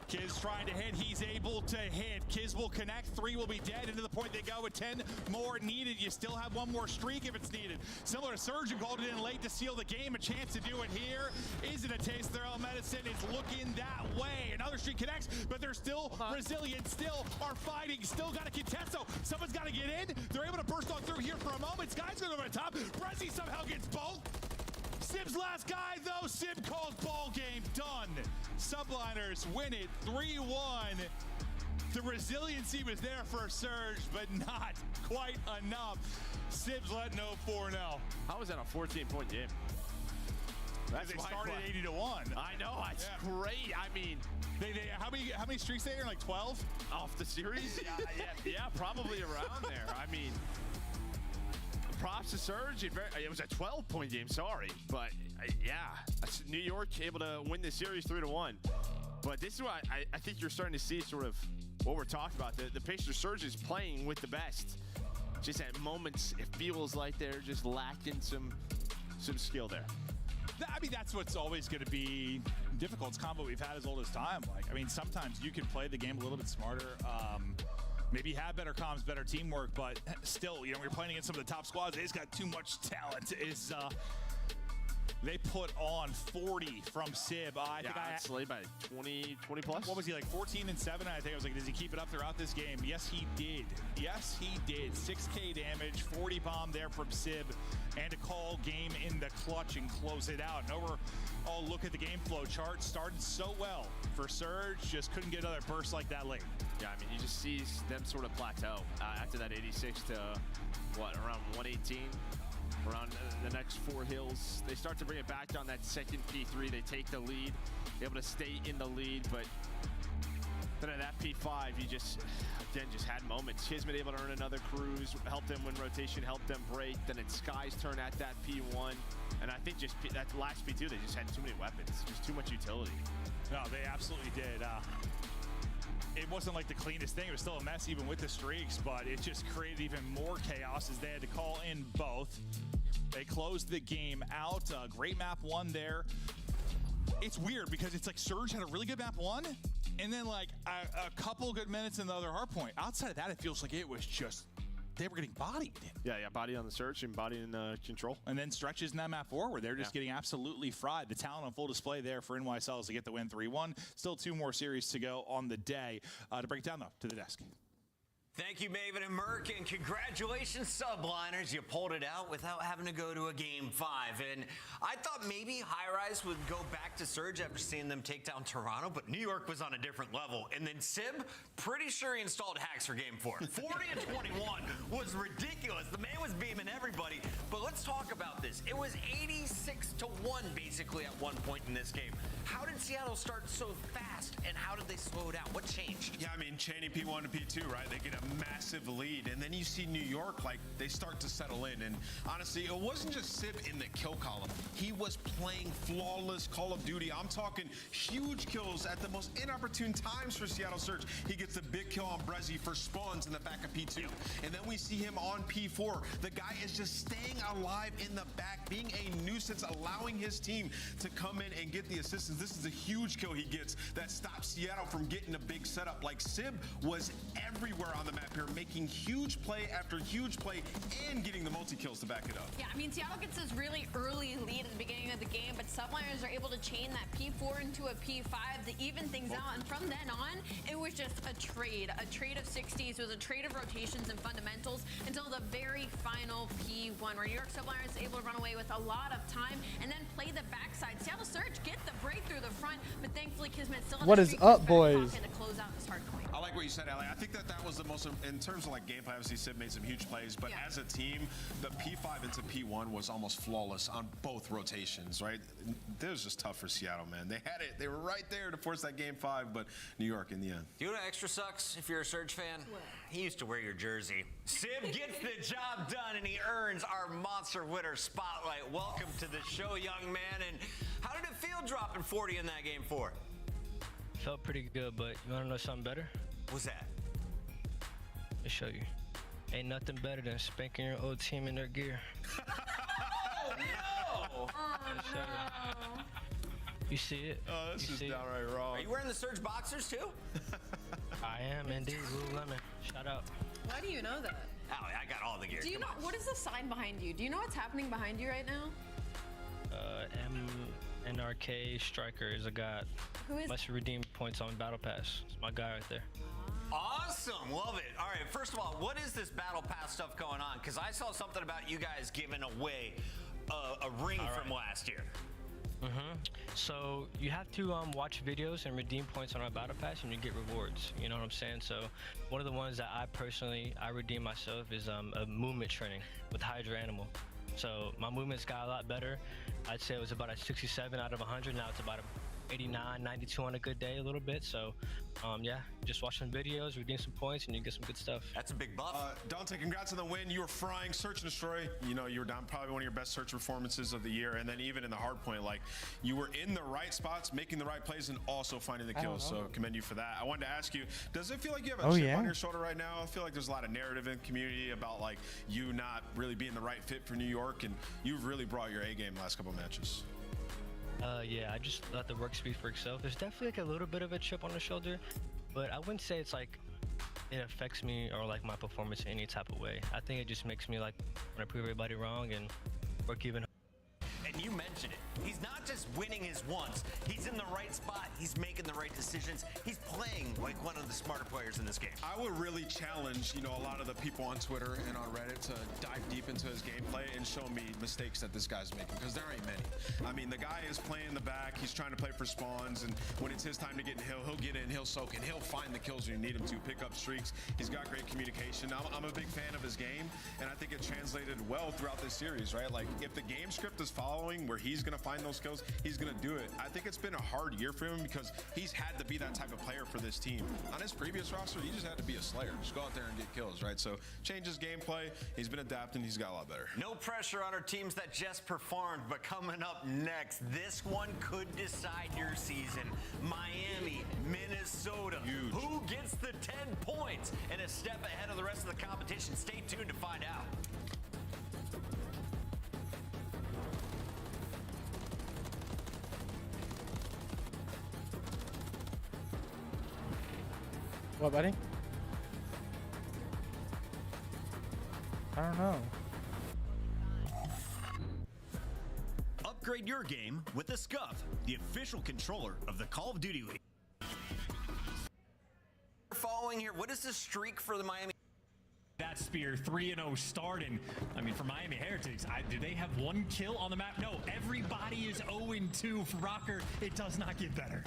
Kiz trying to hit. He's able to hit. Kiz will connect. 3 will be dead. Into the point they go with 10 more needed. You still have one more streak if it's needed. Similar to Surge, who called it in late to seal the game. A chance to do it here. Is it a taste of their own medicine? It's looking that way. Another streak connects, but they're still resilient, still are fighting, still got to contest. So someone's got to get in. They're able to burst on through here for a moment. Sky's going over the top. Brezzy somehow gets both. Sib's last guy, though. Sib calls ball game done. Subliners win it 3-1. The resiliency was there for Surge, but not quite enough. Sib's letting know 4-0. How was that a 14-point game? They started 80-1. I know, it's great. I mean, how many streaks they are? Like 12 off the series? yeah, probably around there. I mean, props to Surge. It was a 12-point game, sorry. But, yeah, New York able to win the series 3-1. But this is what I think you're starting to see sort of what we're talking about. The Pacers Surge is playing with the best. Just at moments, it feels like they're just lacking some skill there. I mean, that's what's always going to be difficult. It's combo we've had as old as time. Like, I mean, sometimes you can play the game a little bit smarter. Maybe have better comms, better teamwork, but still, you know, we're playing against some of the top squads. They've got too much talent. They put on 40 from Sib. I think I Slay by 20 plus. What was he, like 14-7? I think I was like, does he keep it up throughout this game? Yes, he did. 6K damage, 40 bomb there from Sib, and a call game in the clutch and close it out. And overall look at the game flow chart. Started so well for Surge, just couldn't get another burst like that late. Yeah, I mean, you just see them sort of plateau after that 86 to, what, around 118? Around the next 4 hills. They start to bring it back down that second P3. They take the lead, able to stay in the lead, but then at that P5, you just had moments. Kismet able to earn another cruise, helped them win rotation, helped them break. Then it's Sky's turn at that P1. And I think just that last P2, they just had too many weapons, just too much utility. No, they absolutely did. It wasn't like the cleanest thing. It was still a mess even with the streaks, but it just created even more chaos as they had to call in both. They closed the game out. Great map 1 there. It's weird because it's like Surge had a really good map 1, and then like a couple good minutes in the other hardpoint. Outside of that, it feels like it was just, they were getting bodied. Yeah, body on the Search and body in Control. And then stretches in that map 4 where they're just getting absolutely fried. The talent on full display there for NYSLs to get the win 3-1. Still 2 more series to go on the day. To break it down, though, to the desk. Thank you, Maven and Merc, and congratulations, Subliners. You pulled it out without having to go to a Game 5. And I thought maybe High Rise would go back to Surge after seeing them take down Toronto, but New York was on a different level. And then Sib, pretty sure he installed hacks for Game 4. 40 and 21 was ridiculous. The man was beaming everybody. But let's talk about this. It was 86-1 basically at one point in this game. How did Seattle start so fast, and how did they slow it down? What changed? Yeah, I mean, chaining P1 to P2, right? They get a massive lead, and then you see New York, like, they start to settle in. And honestly, it wasn't just Sib in the kill column. He was playing flawless Call of Duty. I'm talking huge kills at the most inopportune times for Seattle Surge. He gets a big kill on Brezzy for spawns in the back of P2. And then we see him on P4. The guy is just staying alive in the back, being a nuisance, allowing his team to come in and get the assistance. This is a huge kill he gets that stops Seattle from getting a big setup. Like, Sib was everywhere on the map here, making huge play after huge play and getting the multi-kills to back it up. Yeah, I mean, Seattle gets this really early lead at the beginning of the game, but Subliners are able to chain that P4 into a P5 to even things out, and from then on, it was just a trade of 60s. It was a trade of rotations and fundamentals until the very final P1, where New York Subliners is able to run away with a lot of time and then play the backside. Seattle Surge get the break through the front, but thankfully Kismet still What is up, boys? to close out this hard point. I like what you said, Ali. I think that was the most, in terms of like gameplay, obviously Sib made some huge plays, but as a team, the P5 into P1 was almost flawless on both rotations, right? It was just tough for Seattle, man. They had it. They were right there to force that Game 5, but New York in the end. You know what extra sucks if you're a Surge fan? What? He used to wear your jersey. Sib gets the job done, and he earns our Monster Winner spotlight. Welcome to the show, young man. And how did it feel dropping 40 in that Game 4? Felt pretty good, but you want to know something better? What's that? Let me show you. Ain't nothing better than spanking your old team in their gear. Oh, no! You see it? Oh, this is downright wrong. Are you wearing the Surge boxers, too? I am, indeed. Lululemon. Shout out. Why do you know that? Oh, I got all the gear. Do you know, what is the sign behind you? Do you know what's happening behind you right now? NRK Striker is a god. Who is? Must redeem points on Battle Pass. It's my guy right there. Awesome, love it. All right, first of all, what is this Battle Pass stuff going on? Because I saw something about you guys giving away a ring from last year. So you have to watch videos and redeem points on our Battle Pass, and you get rewards. You know what I'm saying? So one of the ones that I redeem myself is a movement training with Hydra Animal. So my movement's got a lot better. I'd say it was about a 67 out of 100. Now it's about a 89, 92 on a good day, a little bit. So, yeah, just watch some videos, redeem some points, and you get some good stuff. That's a big buff. Dante, congrats on the win. You were frying Search and Destroy. You know, you were down probably one of your best Search performances of the year. And then even in the hard point, like, you were in the right spots, making the right plays, and also finding the kills. So commend you for that. I wanted to ask you, does it feel like you have a chip on your shoulder right now? I feel like there's a lot of narrative in the community about, like, you not really being the right fit for New York, and you've really brought your A game the last couple matches. Yeah, I just let the work speak for itself. There's definitely like a little bit of a chip on the shoulder, but I wouldn't say it's like it affects me or like my performance in any type of way. I think it just makes me like want to prove everybody wrong and work even. And you mentioned it. He's not just winning his ones. He's in the right spot. He's making the right decisions. He's playing like one of the smarter players in this game. I would really challenge, you know, a lot of the people on Twitter and on Reddit to dive deep into his gameplay and show me mistakes that this guy's making, because there ain't many. I mean, the guy is playing the back. He's trying to play for spawns, and when it's his time to get in, he'll get in, he'll soak in, he'll find the kills when you need him to, pick up streaks. He's got great communication. I'm a big fan of his game, and I think it translated well throughout this series, right? Like, if the game script is following where he's going to find those kills, he's going to do it. I think it's been a hard year for him because he's had to be that type of player for this team. On his previous roster, he just had to be a slayer. Just go out there and get kills, right? So change his gameplay. He's been adapting. He's got a lot better. No pressure on our teams that just performed, but coming up next, this one could decide your season. Miami, Minnesota. Huge. Who gets the 10 points and a step ahead of the rest of the competition? Stay tuned to find out. What, buddy? I don't know. Upgrade your game with the Scump, the official controller of the Call of Duty League. Following here, what is the streak for the Miami? that spear. 3-0 start, and I mean, for Miami Heretics, do they have 1 kill on the map? No, everybody is 0-2 for Rocker. It does not get better.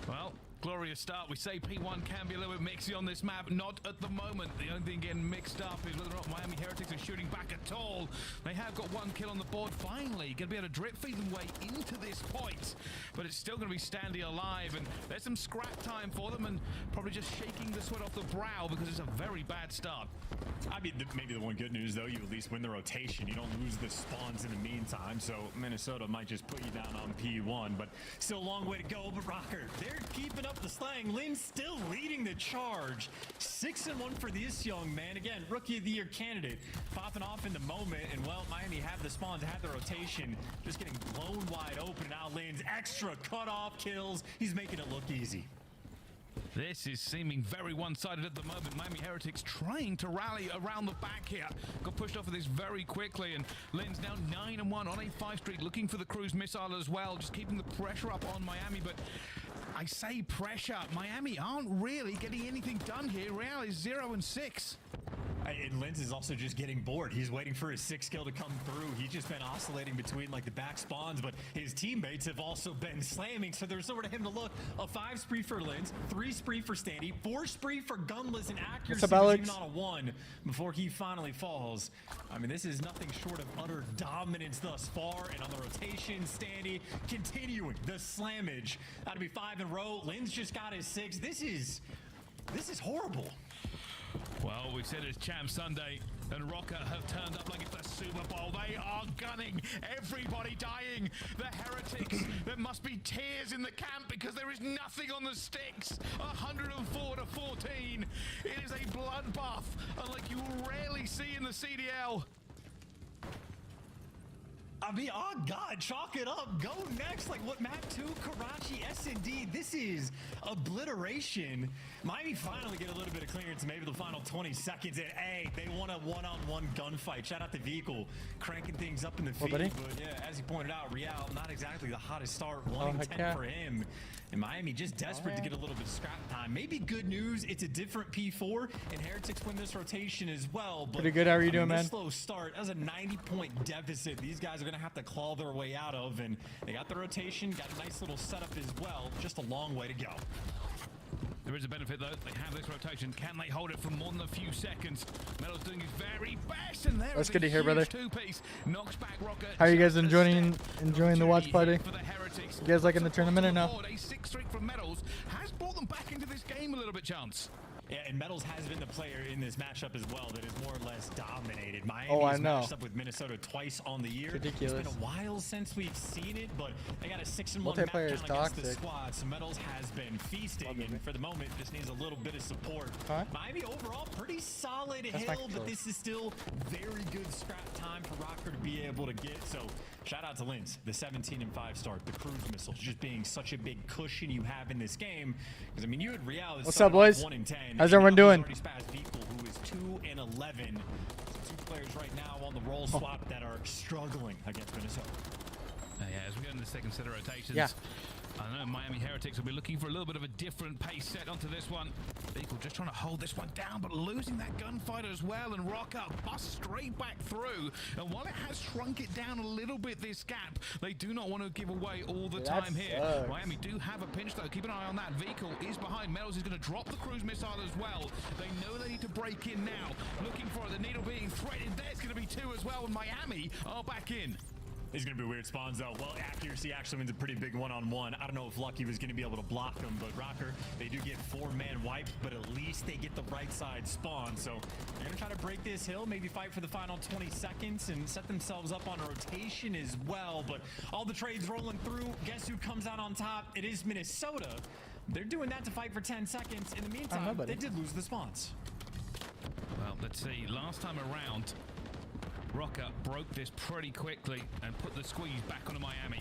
Well, glorious start. We say P1 can be a little bit mixy on this map. Not at the moment. The only thing getting mixed up is whether or not Miami Heretics are shooting back at all. They have got 1 kill on the board. Finally, going to be able to drip feed them way into this point. But it's still going to be standing alive. And there's some scrap time for them and probably just shaking the sweat off the brow because it's a very bad start. I mean, maybe the one good news, though, you at least win the rotation. You don't lose the spawns in the meantime. So Minnesota might just put you down on P1. But still a long way to go. But Rocker, they're keeping up the slang. Lynn still leading the charge. 6-1 for this young man. Again, Rookie of the Year candidate. Popping off in the moment. And, well, Miami have the spawns, have the rotation. Just getting blown wide open. Now Lynn's extra cutoff kills. He's making it look easy. This is seeming very one-sided at the moment. Miami Heretics trying to rally around the back here. Got pushed off of this very quickly, and Lynn's now 9-1 on a 5 streak, looking for the cruise missile as well, just keeping the pressure up on Miami. But I say pressure. Miami aren't really getting anything done here. Real is 0-6. And Linz is also just getting bored. He's waiting for his 6th kill to come through. He's just been oscillating between like the back spawns, but his teammates have also been slamming, so there's nowhere to him to look. A 5 spree for Linz, 3 spree for Standy, 4 spree for Gunless, and accuracy was even on a 1 before he finally falls. I mean, this is nothing short of utter dominance thus far, and on the rotation, Standy continuing the slammage. That'll be 5 in a row. Linz just got his 6. This is horrible. Well, we said it's Champ Sunday, and Rocker have turned up like it's the Super Bowl. They are gunning. Everybody dying. The Heretics, there must be tears in the camp because there is nothing on the sticks. 104-14. It is a bloodbath, unlike you rarely see in the CDL. I mean, oh God, chalk it up. Go next. Like, what, map 2, Karachi, S&D. This is obliteration. Miami finally get a little bit of clearance, maybe the final 20 seconds. And, hey, they want a one-on-one gunfight. Shout out to Vehicle, cranking things up in the feed. But, yeah, as you pointed out, Real, not exactly the hottest start. 1-10 for him. And Miami just desperate to get a little bit of scrap time. Maybe good news, it's a different P4, and Heretics win this rotation as well. But, pretty good. How are you doing, man? Slow start. That was a 90-point deficit. These guys are going to have to claw their way out of, and they got the rotation, got a nice little setup as well. Just a long way to go. There is a benefit, though. They have this rotation. Can they hold it for more than a few seconds? Metal's doing his very best, and there That's good to hear, brother. Two-piece. Knocks back Rocker. How are you guys enjoying the watch party? You guys liking the tournament or no? A 6 streak from Metals has brought them back into this game a little bit, Chance. Yeah, and Metals has been the player in this matchup as well that is more or less dominated. Miami's matched up with Minnesota twice on the year. Ridiculous. It's been a while since we've seen it, but they got a 6-1 multiplayer map is count against the toxic. squad, so Metals has been feasting, and for the moment, just needs a little bit of support. Miami overall, pretty solid hill, but this is still very good scrap time for Rocker to be able to get, so shout out to Linz, the 17-5 start, the cruise missiles, just being such a big cushion you have in this game, because I mean, you had Real. What's up, boys? 1-10. How's everyone doing? Vehicle, who is 2-11. 2 players right now on the roll swap that are struggling against Minnesota. Yeah, as we go into the second set of rotations, I don't know, Miami Heretics will be looking for a little bit of a different pace set onto this one. Vehicle just trying to hold this one down, but losing that gunfight as well, and Rocker busts straight back through. And while it has shrunk it down a little bit, this gap, they do not want to give away all the time here. Miami do have a pinch, though. Keep an eye on that. Vehicle is behind. Metals is going to drop the cruise missile as well. They know they need to break in now. Looking for the needle being threaded. There's going to be 2 as well, and Miami are back in. These are going to be weird spawns, though. Well, accuracy actually means a pretty big one-on-one. I don't know if Lucky was going to be able to block them, but Rocker, they do get 4-man wiped, but at least they get the right side spawn. So they're going to try to break this hill, maybe fight for the final 20 seconds and set themselves up on a rotation as well. But all the trades rolling through. Guess who comes out on top? It is Minnesota. They're doing that to fight for 10 seconds. In the meantime, they did lose the spawns. Well, let's see. Last time around, Rocker broke this pretty quickly and put the squeeze back onto Miami.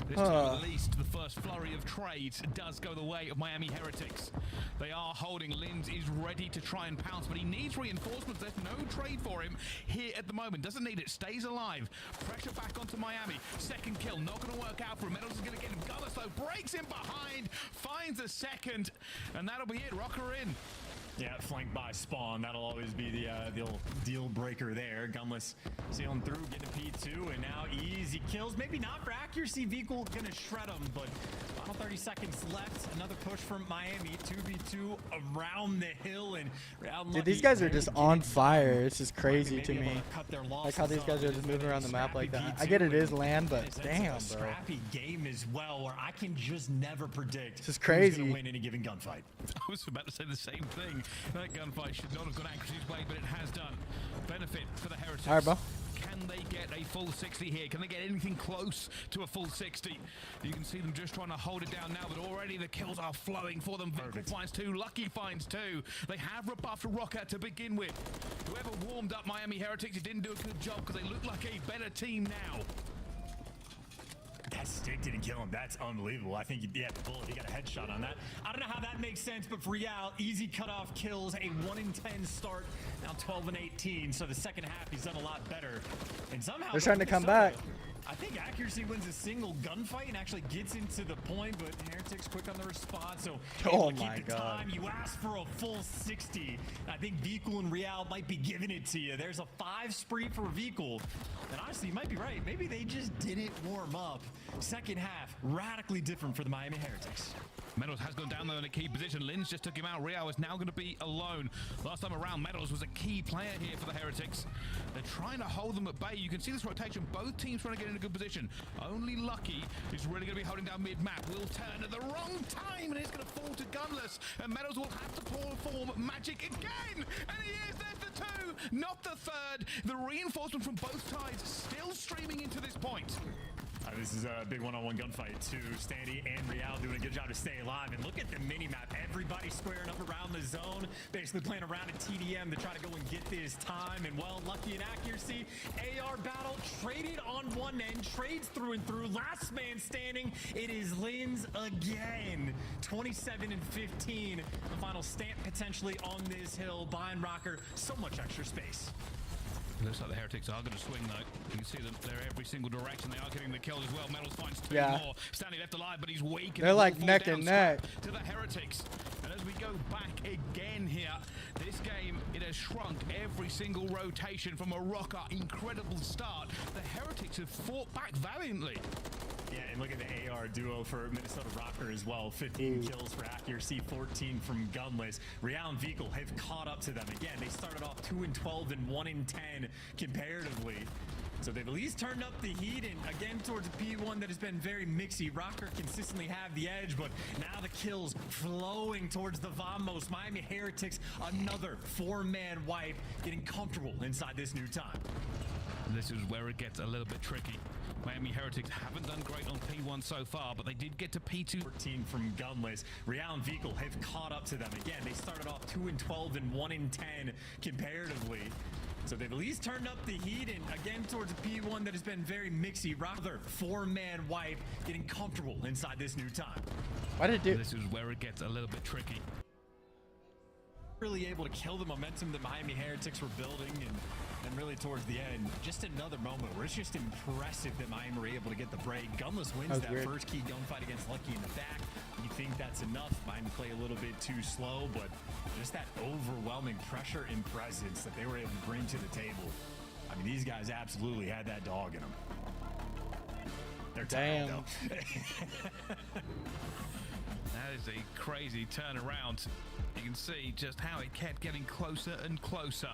This time, at least, the first flurry of trades does go the way of Miami Heretics. They are holding. Linz is ready to try and pounce, but he needs reinforcements. There's no trade for him here at the moment. Doesn't need it. Stays alive. Pressure back onto Miami. Second kill. Not going to work out for him. Metals is going to get him. Gullis, though, breaks him behind. Finds a second. And that'll be it. Rocker in. Yeah, flanked by Spawn. That'll always be the old deal breaker there. Gunless sailing through, getting a P2, and now easy kills. Maybe not for accuracy. Vikul gonna shred him, but final 30 seconds left. Another push from Miami. 2v2 around the hill, and dude, these guys are just on fire. It's just crazy to me. Like how these guys are just moving around the map like that. I get it is land, but damn, bro. Scrappy game as well, where I can just never predict this is crazy. Who's gonna win any given gunfight. I was about to say the same thing. That gunfight should not have got accuracy play, but it has done. Benefit for the Heretics. All right, bro. Can they get a full 60 here? Can they get anything close to a full 60? You can see them just trying to hold it down now, but already the kills are flowing for them. Vikul finds 2, Lucky finds 2. They have rebuffed Rocket to begin with. Whoever warmed up Miami Heretics, it didn't do a good job because they look like a better team now. That stick didn't kill him. That's unbelievable. I think he had the bullet. He got a headshot on that. I don't know how that makes sense, but for Real, easy cutoff kills, a 1-in-10 start, now 12-18. So the second half, he's done a lot better. And somehow they're trying to come back. I think accuracy wins a single gunfight and actually gets into the point, but Heretics quick on the response. So oh keep my the god! Time. You asked for a full 60. I think Vikul and Real might be giving it to you. There's a 5 spree for Vikul. And honestly, you might be right. Maybe they just didn't warm up. Second half, radically different for the Miami Heretics. Medals has gone down though in a key position. Linz just took him out. Real is now going to be alone. Last time around, Medals was a key player here for the Heretics. They're trying to hold them at bay. You can see this rotation. Both teams trying to get in a good position. Only Lucky is really going to be holding down mid-map. Will turn at the wrong time, and it's going to fall to Gunless. And Medals will have to perform magic again. And he is there for 2, not the 3rd. The reinforcement from both sides still streaming into this point. This is a big one-on-one gunfight. Standy and Real doing a good job to stay alive. And look at the mini-map. Everybody squaring up around the zone, basically playing around a TDM to try to go and get this time. And, well, Lucky and accuracy. AR battle traded on one end, trades through and through. Last man standing. It is Linz again. 27 and 15. The final stamp potentially on this hill. Behind Rocker, so much extra space. Looks like the Heretics are going to swing though. You can see them, they're every single direction. They are getting the kills as well. Medals finds 2 more. Stanley left alive, but he's weak. They're like neck and neck. To the Heretics. And as we go back again here, this game, it has shrunk every single rotation from a Rocker. Incredible start. The Heretics have fought back valiantly. Yeah, and look at the AR duo for Minnesota Rocker as well. 15 kills for accuracy, 14 from Gunless. Real and Vikul have caught up to them. Again, they started off 2-12 and 1-10 comparatively. So they've at least turned up the heat, and again towards a P1 that has been very mixy. Rocker consistently have the edge, but now the kills flowing towards the Vamos. Miami Heretics, another 4-man wipe, getting comfortable inside this new time. This is where it gets a little bit tricky. Miami Heretics haven't done great on P1 so far, but they did get to P2. 14 from Gunless. Real and Vikul have caught up to them. Again, they started off 2-12 and 1-10 comparatively. So they've at least turned up the heat, and again towards a P1 that has been very mixy. Rather 4-man wipe, getting comfortable inside this new time. Why did it do? This is where it gets a little bit tricky. Really able to kill the momentum that Miami Heretics were building, and really towards the end, just another moment where it's just impressive that Miami were able to get the break. Gunless wins that first key gunfight against Lucky in the back. You think that's enough. Miami play a little bit too slow, but just that overwhelming pressure and presence that they were able to bring to the table. I mean, these guys absolutely had that dog in them. They're tired, though. That is a crazy turnaround. You can see just how it kept getting closer and closer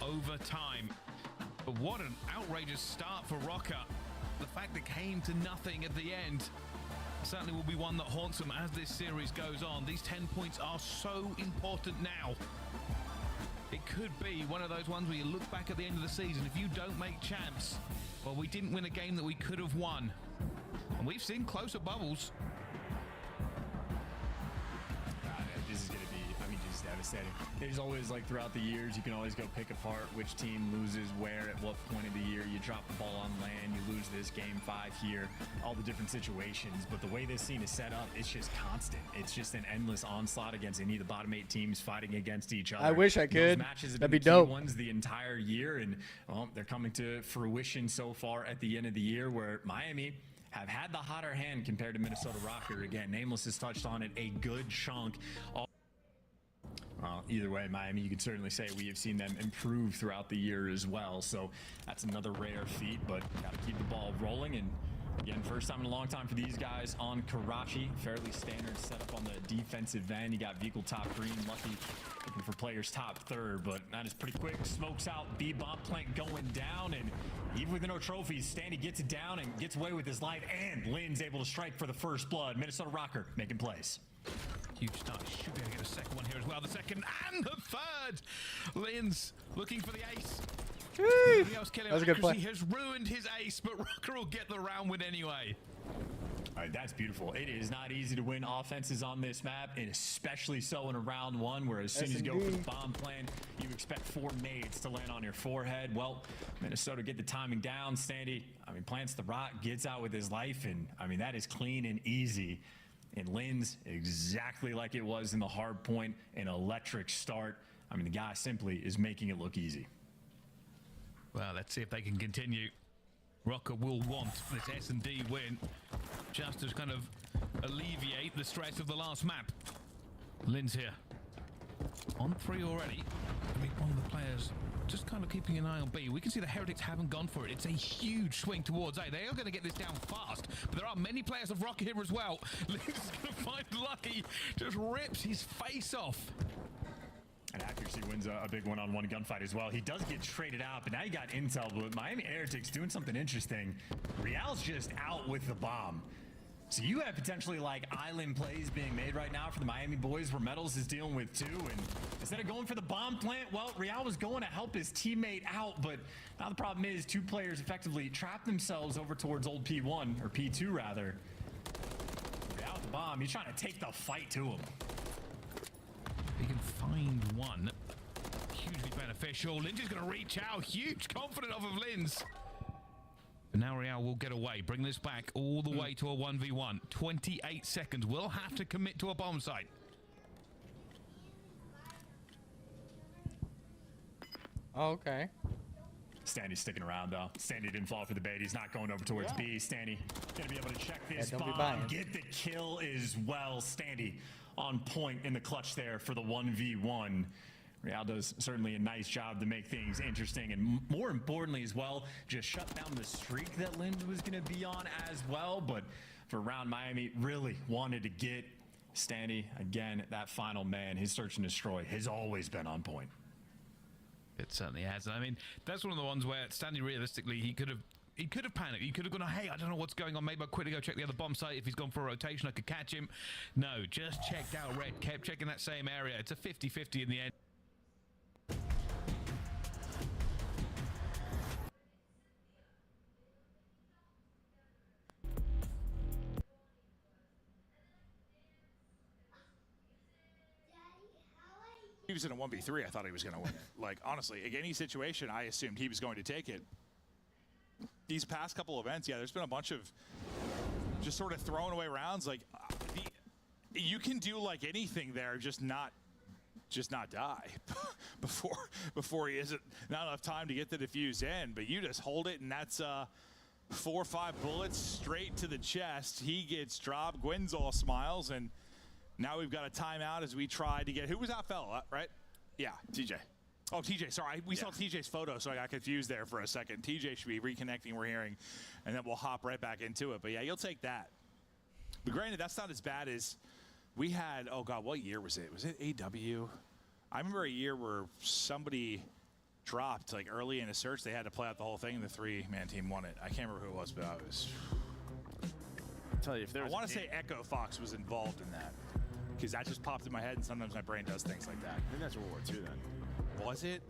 over time. But what an outrageous start for Rocker. The fact that came to nothing at the end certainly will be one that haunts them as this series goes on. These 10 points are so important now. It could be one of those ones where you look back at the end of the season. If you don't make champs, well, we didn't win a game that we could have won. And we've seen closer bubbles. This is going to be, I mean, just devastating. There's always, like, throughout the years, you can always go pick apart which team loses where, at what point of the year. You drop the ball on land, you lose this game 5 here, all the different situations. But the way this scene is set up, it's just constant. It's just an endless onslaught against any of the bottom 8 teams fighting against each other. I wish I could. Those matches have That'd been be the dope. key ones the entire year, and, well, they're coming to fruition so far at the end of the year, where Miami have had the hotter hand compared to Minnesota Rocker. Again, Nameless has touched on it a good chunk. Well, either way, Miami, you could certainly say we have seen them improve throughout the year as well. So that's another rare feat, but got to keep the ball rolling. And again, first time in a long time for these guys on Karachi. Fairly standard setup on the defensive end. You got Vehicle top green, Lucky looking for players top third, but that is pretty quick. Smokes out, B bomb plant going down, and even with no trophies, Standy gets it down and gets away with his life, and Lynn's able to strike for the first blood. Minnesota Rocker making plays. Huge start. Should be able to get a second one here as well. The second and the third. Lynn's looking for the ace. That was a good play. He has ruined his ace, but Rocker will get the round win anyway. All right, that's beautiful. It is not easy to win offenses on this map, and especially so in a round one, where as soon as you go for the bomb plan, you expect 4 nades to land on your forehead. Well, Minnesota get the timing down. Standy, plants the rock, gets out with his life, and that is clean and easy. And Lynn's exactly like it was in the hard point, an electric start. The guy simply is making it look easy. Well, let's see if they can continue. Rocker will want this S&D win just to kind of alleviate the stress of the last map. Lynn's here. On 3 already. One of the players just kind of keeping an eye on B. We can see the Heretics haven't gone for it. It's a huge swing towards A. They are going to get this down fast, but there are many players of Rocker here as well. Lynn's going to find Lucky, just rips his face off. And accuracy wins a big one-on-one gunfight as well. He does get traded out, but now you got intel. But Miami Heretics doing something interesting. Real's just out with the bomb. So you have potentially like island plays being made right now for the Miami boys, where Metals is dealing with 2. And instead of going for the bomb plant, well, Real was going to help his teammate out. But now the problem is 2 players effectively trap themselves over towards old P1, or P2 rather. Real with the bomb, he's trying to take the fight to him. He can find one. Hugely beneficial. Lynch is going to reach out. Huge confident of Lynn's. But now Real will get away. Bring this back all the way to a 1v1. 28 seconds. We'll have to commit to a bomb site. Oh, okay. Standy's sticking around though. Standy didn't fall for the bait. He's not going over towards B. Standy gonna be able to check this bomb, get the kill as well. Standy on point in the clutch there for the 1v1. Real does certainly a nice job to make things interesting, and more importantly as well, just shut down the streak that Lynn was going to be on as well. But for round, Miami really wanted to get Standy again, that final man. His search and destroy has always been on point. It certainly has. That's one of the ones where Standy realistically, he could have panicked. He could have gone, hey, I don't know what's going on. Maybe I'll quickly go check the other bomb site. If he's gone for a rotation, I could catch him. No, just checked out red. Kept checking that same area. It's a 50-50 in the end. He was in a 1v3. I thought he was going to win it. Like, honestly, in any situation, I assumed he was going to take it. These past couple events, yeah, there's been a bunch of just sort of throwing away rounds. Like, you can do like anything there, just not die before he isn't not enough time to get the defuse in. But you just hold it, and that's 4 or 5 bullets straight to the chest. He gets dropped. Gwen's all smiles, and now we've got a timeout as we try to get, who was that fella, right? Yeah, TJ. Oh, TJ, sorry. We saw TJ's photo, so I got confused there for a second. TJ should be reconnecting, we're hearing, and then we'll hop right back into it. But yeah, you'll take that. But granted, that's not as bad as we had, oh God, what year was it? Was it AW? I remember a year where somebody dropped, like early in a search, they had to play out the whole thing, and the 3-man team won it. I can't remember who it was, but I was... I'll tell you, if there was I want to say Echo Fox was involved in that, because that just popped in my head, and sometimes my brain does things like that. I think that's World War II then. Was it?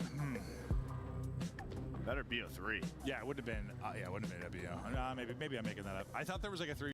Better BO3. Yeah, it would have been. Yeah, it wouldn't have been a BO. Maybe I'm making that up. I thought there was like a 3.